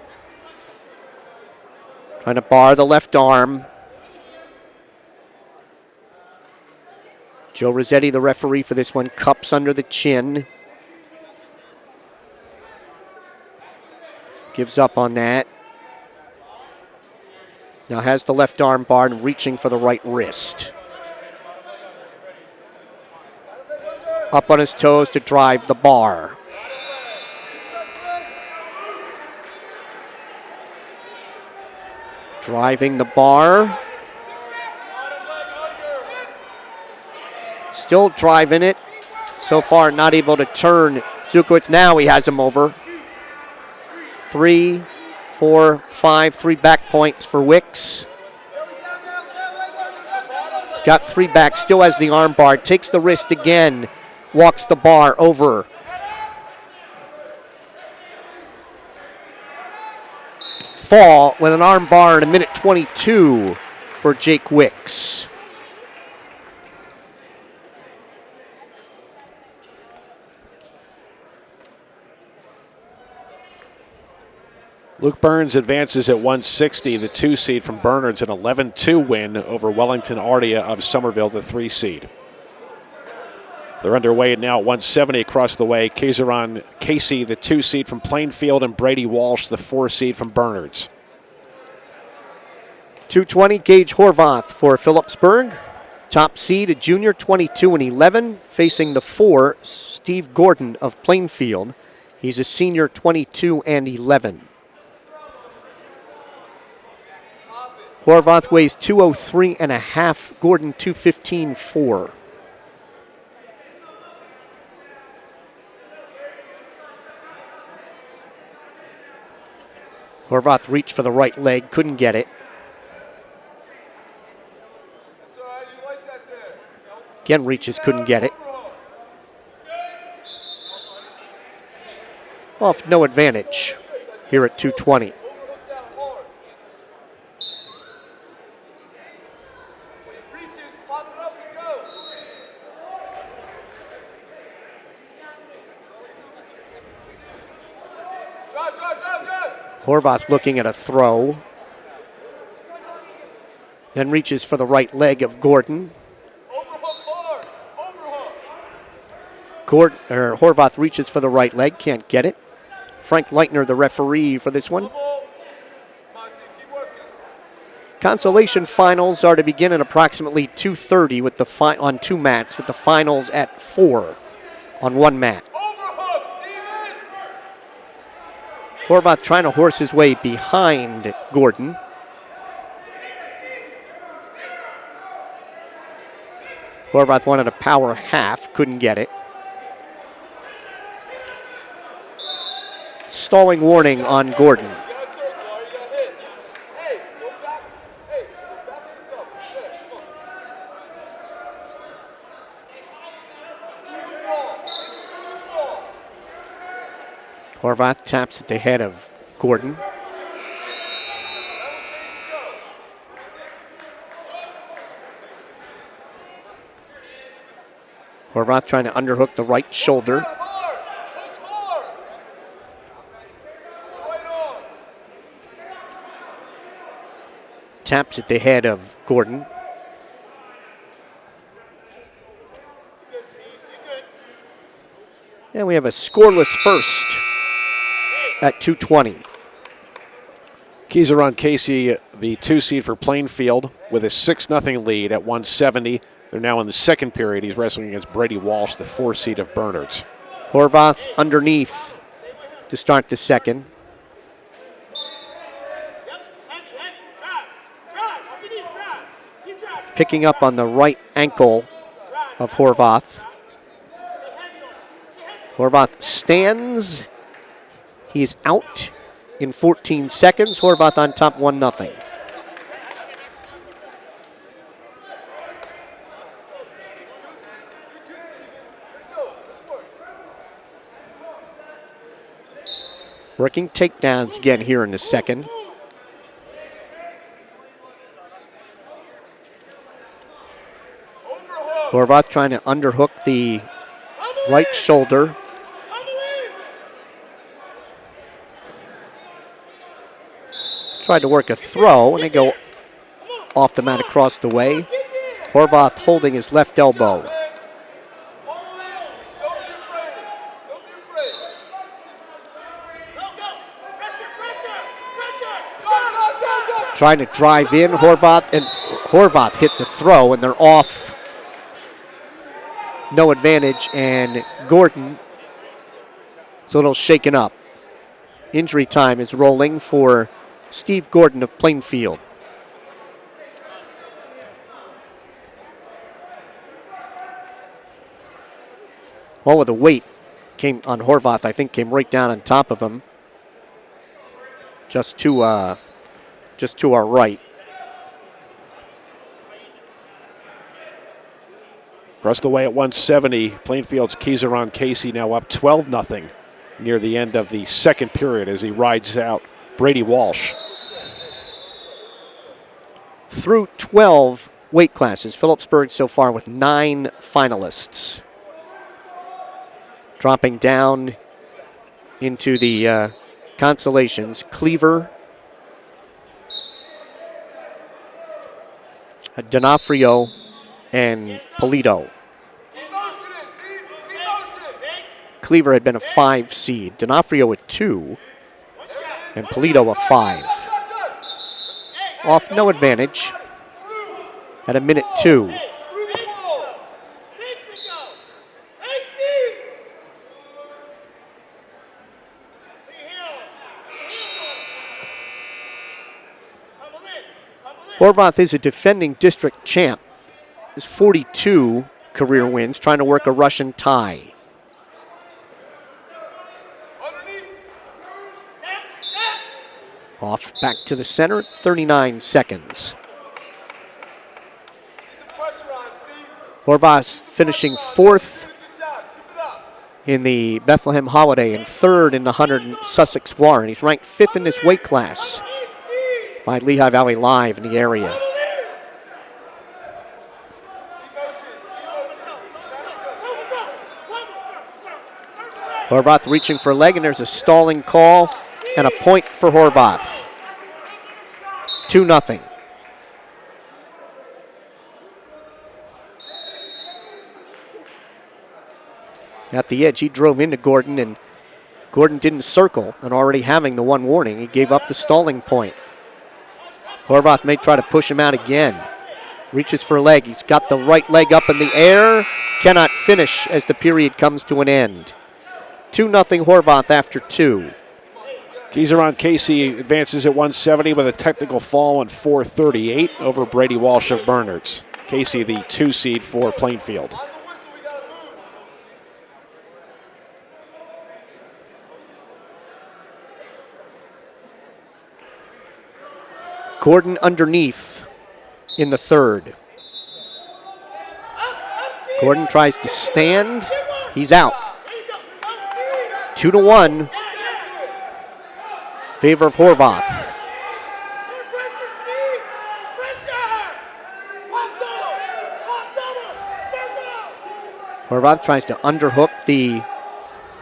Trying to bar the left arm. Joe Rossetti, the referee for this one, cups under the chin. Gives up on that. Now has the left arm barred and reaching for the right wrist. Up on his toes to drive the bar. Driving the bar. Still driving it. So far not able to turn Zukowicz. Now he has him over. 3, 4, 5, 3 back points for Wicks. He's got 3 back, still has the arm bar. Takes the wrist again. Walks the bar over. Fall with an arm bar in 1:22 for Jake Wicks. Luke Burns advances at 160, the 2 seed from Bernards, an 11-2 win over Wellington Ardia of Somerville, the 3 seed. They're underway now at 170 across the way. Kaiseron Casey, the 2 seed from Plainfield, and Brady Walsh, the 4 seed from Bernards. 220 Gage Horvath for Phillipsburg. Top seed, a junior, 22-11, facing the 4, Steve Gordon of Plainfield. He's a senior, 22-11. Horvath weighs 203.5, Gordon 215.4. Horvath reached for the right leg, couldn't get it. Again reaches, couldn't get it. Off no advantage here at 220. Horvath looking at a throw. Then reaches for the right leg of Gordon. Horvath reaches for the right leg, can't get it. Frank Leitner, the referee for this one. Consolation finals are to begin at approximately 2:30 with on 2 mats, with the finals at 4 on 1 mat. Horvath trying to horse his way behind Gordon. Horvath wanted a power half, couldn't get it. Stalling warning on Gordon. Horvath taps at the head of Gordon. Horvath trying to underhook the right shoulder. Taps at the head of Gordon. And we have a scoreless first at 2:20. Kieseron Casey, the 2 seed for Plainfield, with a 6-0 lead at 170. They're now in the second period. He's wrestling against Brady Walsh, the 4 seed of Bernards. Horvath underneath to start the second. Picking up on the right ankle of Horvath. Horvath stands. He's out in 14 seconds. Horvath on top 1-0. Working takedowns again here in the second. Horvath trying to underhook the right shoulder. Tried to work a throw, and they go off the mat across the way. Horvath holding his left elbow. Trying to drive in, Horvath hit the throw, and they're off. No advantage, and Gordon, it's a little shaken up. Injury time is rolling for Steve Gordon of Plainfield. All of the weight came on Horvath, I think, came right down on top of him. Just to our right. Across the way at 170, Plainfield's Kieseron Casey now up 12-0 near the end of the second period as he rides out Brady Walsh. Through 12 weight classes, Phillipsburg so far with 9 finalists. Dropping down into the consolations, Cleaver, D'Onofrio, and Polito. Cleaver had been a 5 seed, D'Onofrio at 2, and Polito a 5. Off no advantage at 1:02. Horvath is a defending district champ. Has 42 career wins, trying to work a Russian tie. Off back to the center, 39 seconds. Horvath finishing 4th in the Bethlehem Holiday and 3rd in the 100 Sussex Warren. He's ranked 5th in this weight class by Lehigh Valley Live in the area. Horvath reaching for a leg, and there's a stalling call and a point for Horvath. 2-0. at the edge. He drove into Gordon, and Gordon didn't circle, and already having the one warning, he gave up the stalling point. Horvath may try to push him out again. Reaches for a leg. He's got the right leg up in the air. Cannot finish as the period comes to an end. 2-0 Horvath after 2. Kieseron Casey advances at 170 with a technical fall on 438 over Brady Walsh of Bernards. Casey, the 2 seed for Plainfield. Gordon underneath in the third. Gordon tries to stand. He's out. 2-1. Favor of Horvath. Horvath tries to underhook the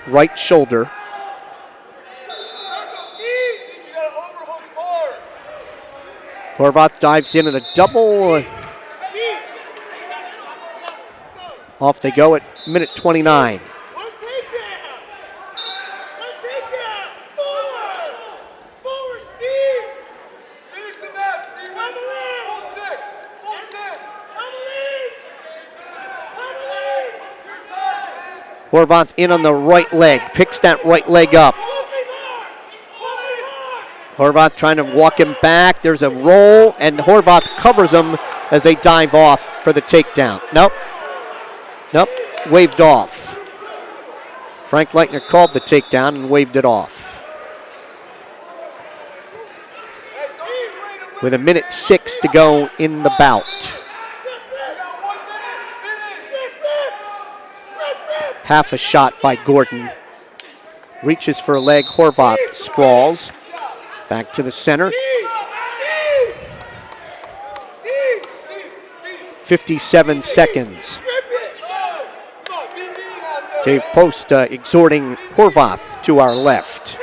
right shoulder. Horvath dives in a double. Off they go at minute 29. Horvath in on the right leg, picks that right leg up. Horvath trying to walk him back. There's a roll, and Horvath covers him as they dive off for the takedown. Nope, waved off. Frank Leitner called the takedown and waved it off. With a minute 6 to go in the bout. Half a shot by Gordon. Reaches for a leg. Horvath sprawls. Back to the center. 57 seconds. Dave Post exhorting Horvath to our left.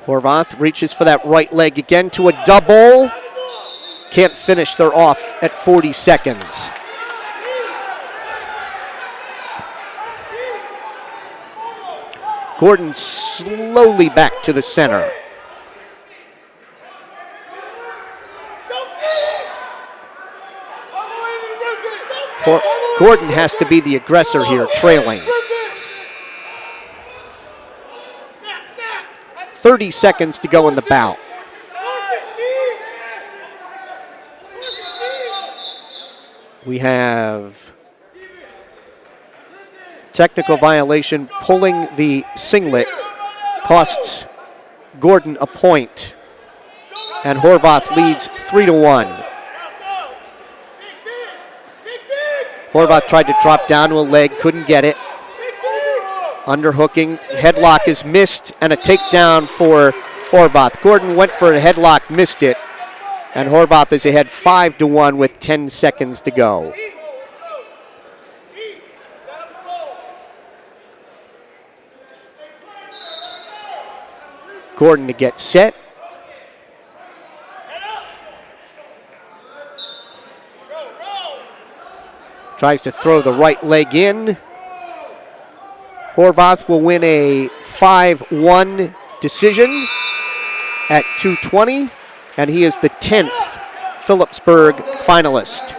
Horvath reaches for that right leg again to a double. Can't finish. They're off at 40 seconds. Gordon slowly back to the center. Gordon has to be the aggressor here, trailing. 30 seconds to go in the bout. We have technical violation, pulling the singlet costs Gordon a point, and Horvath leads 3-1. Horvath tried to drop down to a leg, couldn't get it. Underhooking, headlock is missed, and a takedown for Horvath. Gordon went for a headlock, missed it, and Horvath is ahead 5-1 with 10 seconds to go. Gordon to get set. Tries to throw the right leg in. Horvath will win a 5-1 decision at 2:20, and he is the 10th Phillipsburg finalist.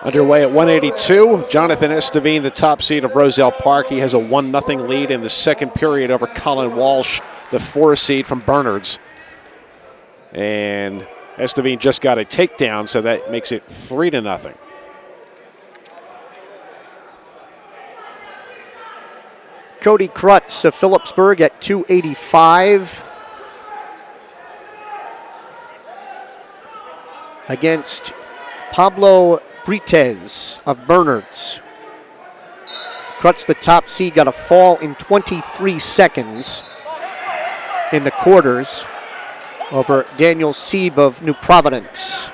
Underway at 182, Jonathan Estevine, the top seed of Roselle Park. He has a 1-0 lead in the second period over Colin Walsh, the 4 seed from Bernards. And Estevine just got a takedown, so that makes it 3-0. Cody Krutz of Phillipsburg at 285 against Pablo Brites of Bernards. Krutz, the top seed, got a fall in 23 seconds in the quarters over Daniel Sieb of New Providence.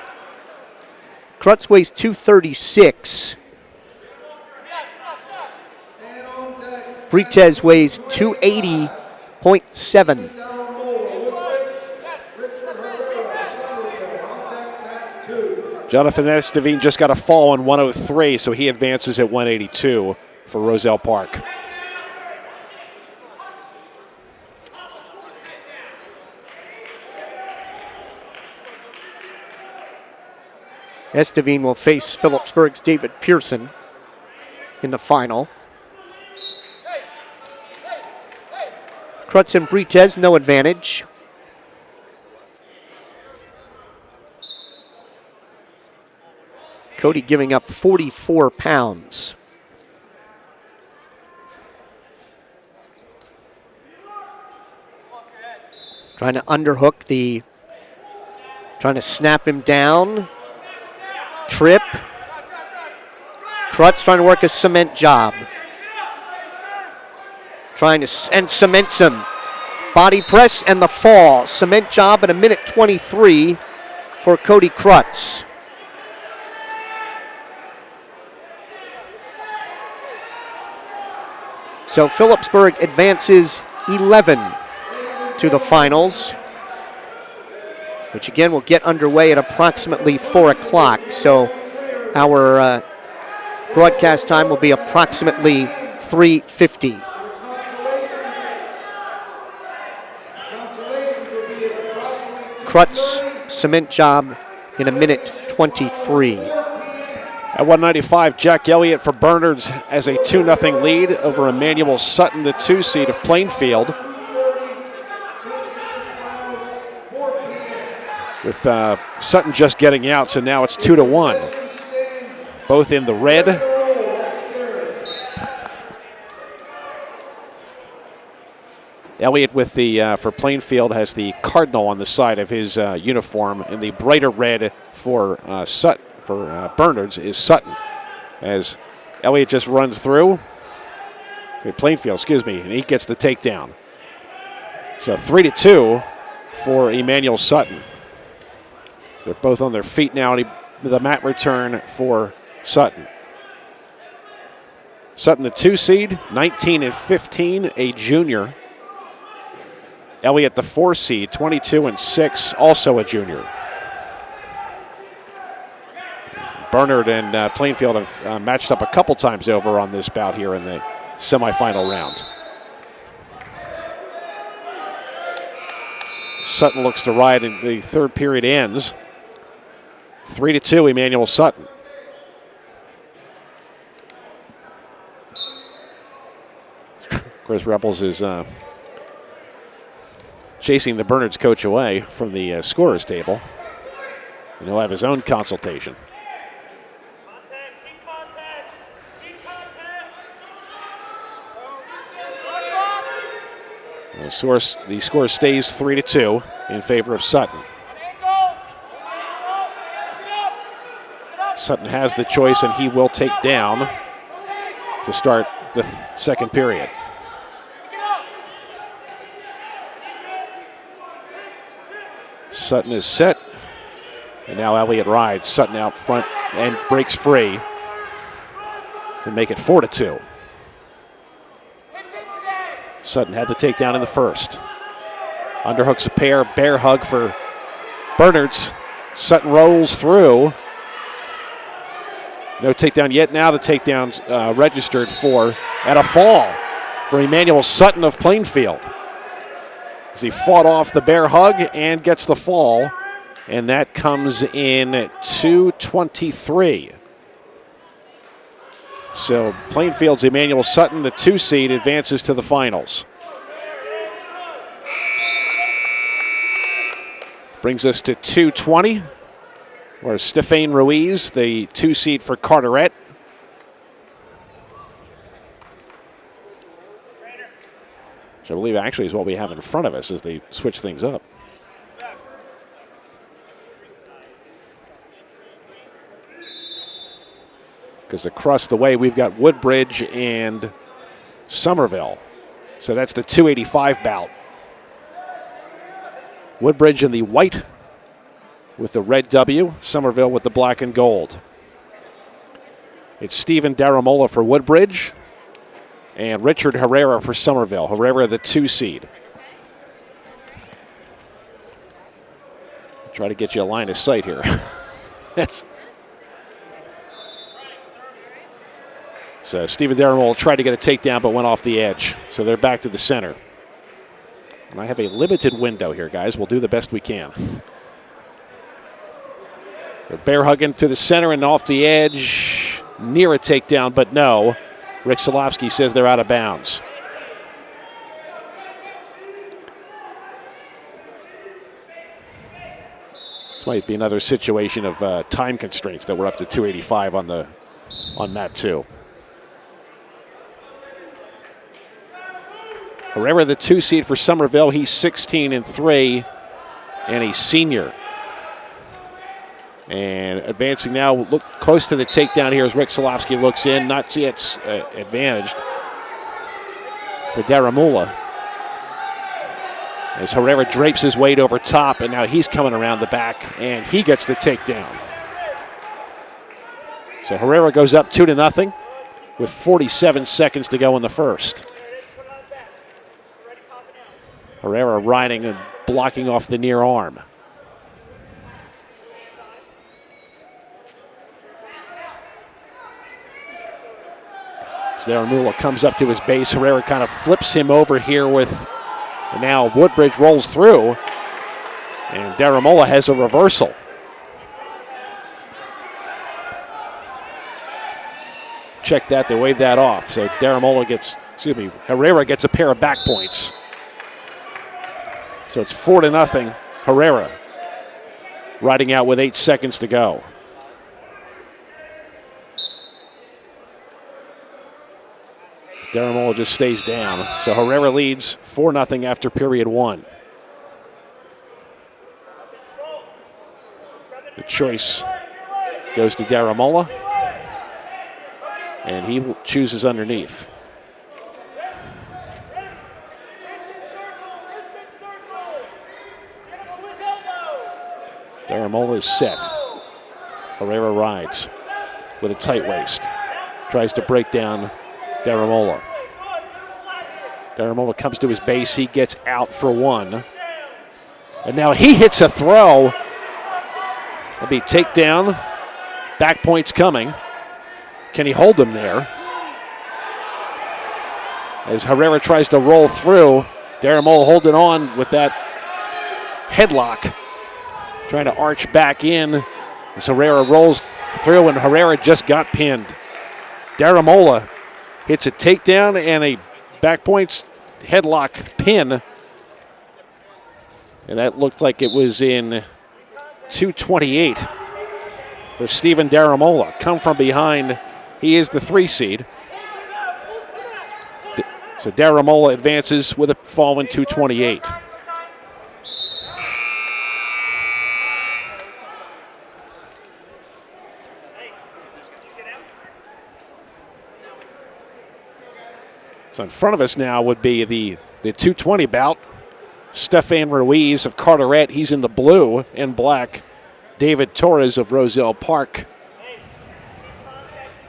Krutz weighs 236. Britez weighs 280.7. Jonathan Estevine just got a fall on 103, so he advances at 182 for Roselle Park. Estevine will face Phillipsburg's David Pearson in the final. Krutz and Britez, no advantage. Cody giving up 44 pounds. Trying to underhook trying to snap him down. Trip. Krutz trying to work a cement job. And cements him. Body press and the fall. Cement job at 1:23 for Cody Krutz. So Phillipsburg advances 11 to the finals, which again will get underway at approximately 4 o'clock. So our broadcast time will be approximately 3:50. Krutz cement job in 1:23. At 195, Jack Elliott for Bernards has a 2-0 lead over Emmanuel Sutton, the 2 seed of Plainfield. With Sutton just getting out, so now it's 2-1. Both in the red. Elliott with for Plainfield has the cardinal on the side of his uniform, and the brighter red for Bernards is Sutton. As Elliott just runs through, Plainfield, and he gets the takedown. So 3-2 for Emmanuel Sutton. So they're both on their feet now, and the mat return for Sutton. Sutton, the 2 seed, 19-15, a junior. Elliott, the 4 seed, 22-6, also a junior. Bernard and Plainfield have matched up a couple times over on this bout here in the semifinal round. Sutton looks to ride, and the third period ends. 3-2, Emmanuel Sutton. Chris Rebels is chasing the Bernards coach away from the scorer's table. And he'll have his own consultation. The score stays 3-2 in favor of Sutton. Sutton has the choice, and he will take down to start the second period. Sutton is set, and now Elliott rides. Sutton out front and breaks free to make it 4-2. Sutton had the takedown in the first. Underhooks a pair, bear hug for Bernards. Sutton rolls through. No takedown yet. Now the takedown's registered for, at a fall for Emmanuel Sutton of Plainfield. As he fought off the bear hug and gets the fall, and that comes in 2:23. So Plainfield's Emmanuel Sutton, the 2 seed, advances to the finals. Brings us to 2:20, where Stefan Ruiz, the 2 seed for Carteret, which I believe actually is what we have in front of us as they switch things up. Because across the way, we've got Woodbridge and Somerville. So that's the 285 bout. Woodbridge in the white with the red W, Somerville with the black and gold. It's Stephen Daramola for Woodbridge, and Richard Herrera for Somerville. Herrera, the 2 seed. Try to get you a line of sight here. Yes. So Stephen Daramola tried to get a takedown but went off the edge. So they're back to the center. And I have a limited window here, guys. We'll do the best we can. They're bear hugging to the center and off the edge. Near a takedown, but no. Rick Solofsky says they're out of bounds. This might be another situation of time constraints that we're up to 285 on mat 2. Herrera, the 2 seed for Somerville. He's 16-3 and a senior. And advancing now, look close to the takedown here as Rick Solofsky looks in. Not yet advantaged for Daramula. As Herrera drapes his weight over top, and now he's coming around the back, and he gets the takedown. So Herrera goes up 2-0 with 47 seconds to go in the first. Herrera riding and blocking off the near arm. Daramula comes up to his base. Herrera kind of flips him over here with, and now Woodbridge rolls through, and Daramula has a reversal. Check that, they wave that off. So Herrera gets a pair of back points. So it's 4-0, Herrera riding out with 8 seconds to go. Daramula just stays down. So Herrera leads 4-0 after period 1. The choice goes to Daramula, and he chooses underneath. Daramula is set. Herrera rides with a tight waist. Tries to break down Daramula. Daramula comes to his base. He gets out for 1. And now he hits a throw. That'll be takedown. Back points coming. Can he hold him there? As Herrera tries to roll through, Daramula holding on with that headlock. Trying to arch back in as Herrera rolls through, and Herrera just got pinned. Daramula hits a takedown and a back points headlock pin. And that looked like it was in 228 for Stephen Daramula. Come from behind. He is the 3 seed. So Daramula advances with a fall in 228. So in front of us now would be the 220 bout. Stefan Ruiz of Carteret, he's in the blue and black. David Torres of Roselle Park.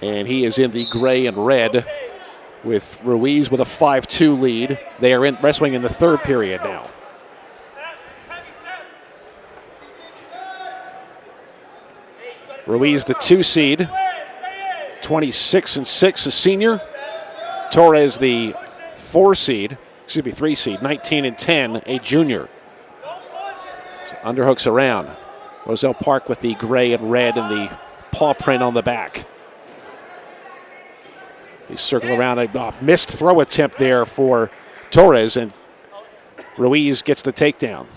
And he is in the gray and red with Ruiz with a 5-2 lead. They are wrestling in the 3rd period now. Ruiz, the 2 seed, 26-6, a senior. Torres, the 3 seed, 19-10, a junior. So underhooks around. Roselle Park with the gray and red and the paw print on the back. They circle around, a missed throw attempt there for Torres, and Ruiz gets the takedown.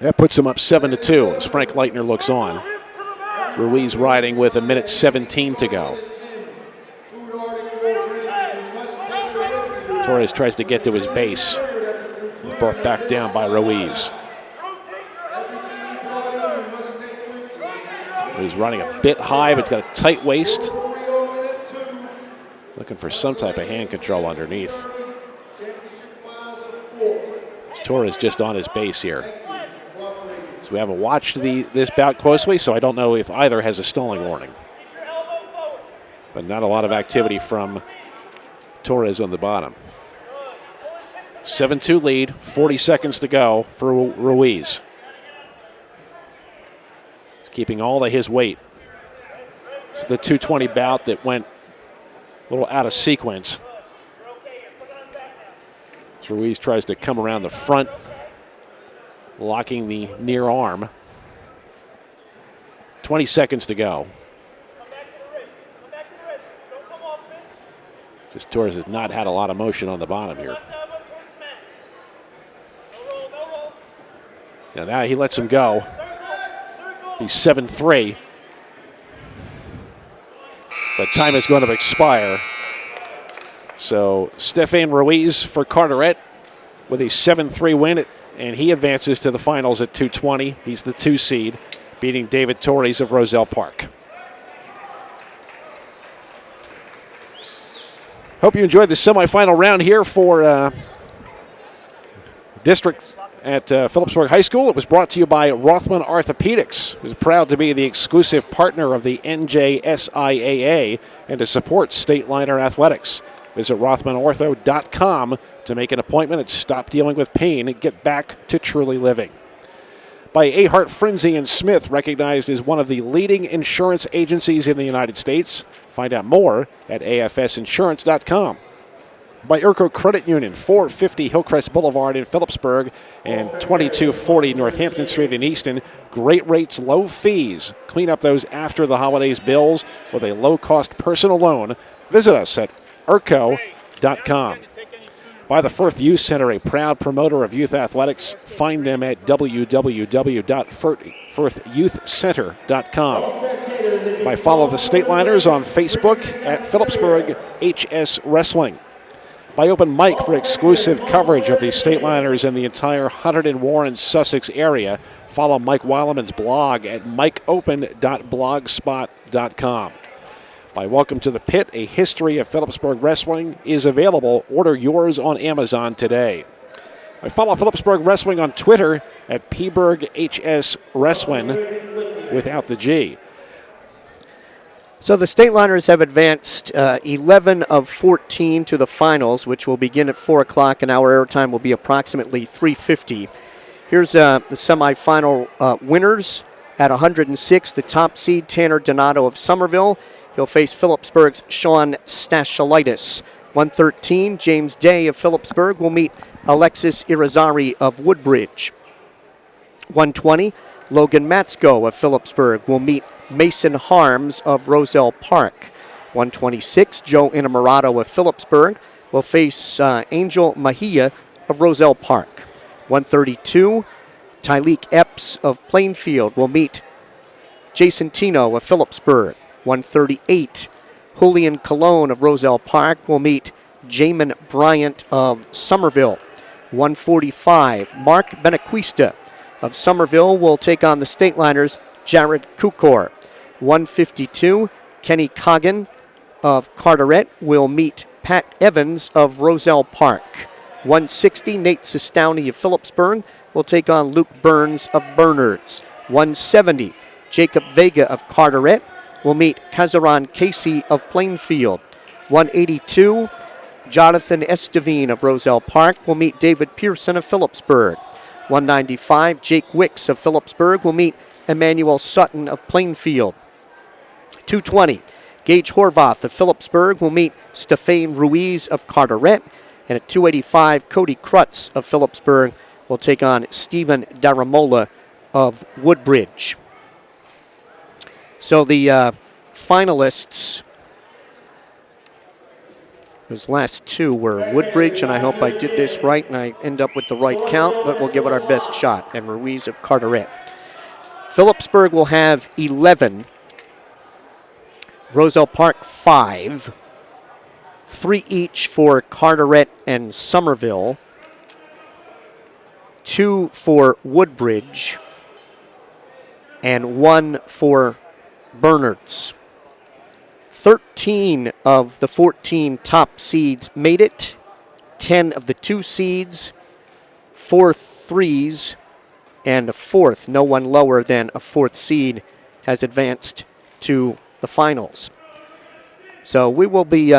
That puts him up 7-2 as Frank Leitner looks on. Ruiz riding with 1:17 to go. Torres tries to get to his base. He's brought back down by Ruiz. He's running a bit high, but he's got a tight waist. Looking for some type of hand control underneath. Torres just on his base here. So we haven't watched this bout closely, so I don't know if either has a stalling warning. But not a lot of activity from Torres on the bottom. 7-2 lead, 40 seconds to go for Ruiz. He's keeping all of his weight. It's the 220 bout that went a little out of sequence. So Ruiz tries to come around the front, locking the near arm. 20 seconds to go. Just Torres has not had a lot of motion on the bottom here. Now he lets him go. He's 7-3. But time is going to expire. So Stefan Ruiz for Carteret with a 7-3 win, and he advances to the finals at 220. He's the 2 seed, beating David Torres of Roselle Park. Hope you enjoyed the semifinal round here for District at Phillipsburg High School. It was brought to you by Rothman Orthopedics, who's proud to be the exclusive partner of the NJSIAA and to support Stateliner Athletics. Visit RothmanOrtho.com to make an appointment and stop dealing with pain and get back to truly living. By Ahart, Frenzy & Smith, recognized as one of the leading insurance agencies in the United States. Find out more at AFSinsurance.com. By Urco Credit Union, 450 Hillcrest Boulevard in Phillipsburg and 2240 Northampton Street in Easton. Great rates, low fees. Clean up those after the holidays bills with a low-cost personal loan. Visit us at urco.com. By the Firth Youth Center, a proud promoter of youth athletics. Find them at www.firthyouthcenter.com. By Follow the Stateliners on Facebook at Phillipsburg HS Wrestling. By Open Mic for exclusive coverage of the Stateliners and the entire Hunterdon and Warren, Sussex area. Follow Mike Weileman's blog at mikeopen.blogspot.com. By Welcome to the Pit, a history of Phillipsburg wrestling is available. Order yours on Amazon today. I follow Phillipsburg Wrestling on Twitter at PbergHS Wrestling without the G. So the Stateliners have advanced 11 of 14 to the finals, which will begin at 4 o'clock, and our airtime will be approximately 3:50. Here's the semifinal winners. At 106, the top seed, Tanner Donato of Somerville. He'll face Phillipsburg's Sean Stashalitis. 113, James Day of Phillipsburg will meet Alexis Irizarry of Woodbridge. 120, Logan Matsko of Phillipsburg will meet Mason Harms of Roselle Park. 126, Joe Inamorado of Phillipsburg will face Angel Mahia of Roselle Park. 132, Tyleek Epps of Plainfield will meet Jason Tino of Phillipsburg. 138, Julian Colon of Roselle Park will meet Jamin Bryant of Somerville. 145, Mark Benaquista of Somerville will take on the Stateliners' Jared Kukor. 152, Kenny Coggin of Carteret will meet Pat Evans of Roselle Park. 160, Nate Sestowney of Phillipsburg will take on Luke Burns of Bernards. 170, Jacob Vega of Carteret will meet Kazaran Casey of Plainfield. 182, Jonathan Estevine of Roselle Park will meet David Pearson of Phillipsburg. 195, Jake Wicks of Phillipsburg will meet Emmanuel Sutton of Plainfield. 220, Gage Horvath of Phillipsburg will meet Stefan Ruiz of Carteret. And at 285, Cody Krutz of Phillipsburg will take on Stephen Daramola of Woodbridge. So the finalists, those last two were Woodbridge, and I hope I did this right and I end up with the right count, but we'll give it our best shot, and Ruiz of Carteret. Phillipsburg will have 11, Roselle Park 5, 3 each for Carteret and Somerville, 2 for Woodbridge, and 1 for Bernards. 13 of the 14 top seeds made it. 10 of the 2 seeds, 4 threes, and a 4th. No one lower than a 4th seed has advanced to the finals. So we will be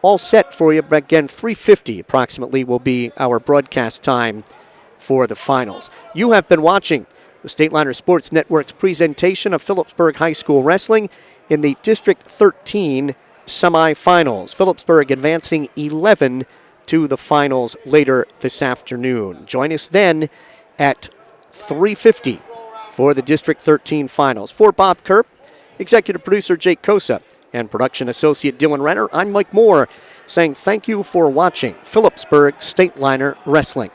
all set for you. But again, 3:50 approximately will be our broadcast time for the finals. You have been watching the Stateliner Sports Network's presentation of Phillipsburg High School Wrestling in the District 13 semifinals. Phillipsburg advancing 11 to the finals later this afternoon. Join us then at 3:50 for the District 13 finals. For Bob Kerp, executive producer Jake Kosa, and production associate Dylan Renner, I'm Mike Moore saying thank you for watching Phillipsburg Stateliner Wrestling.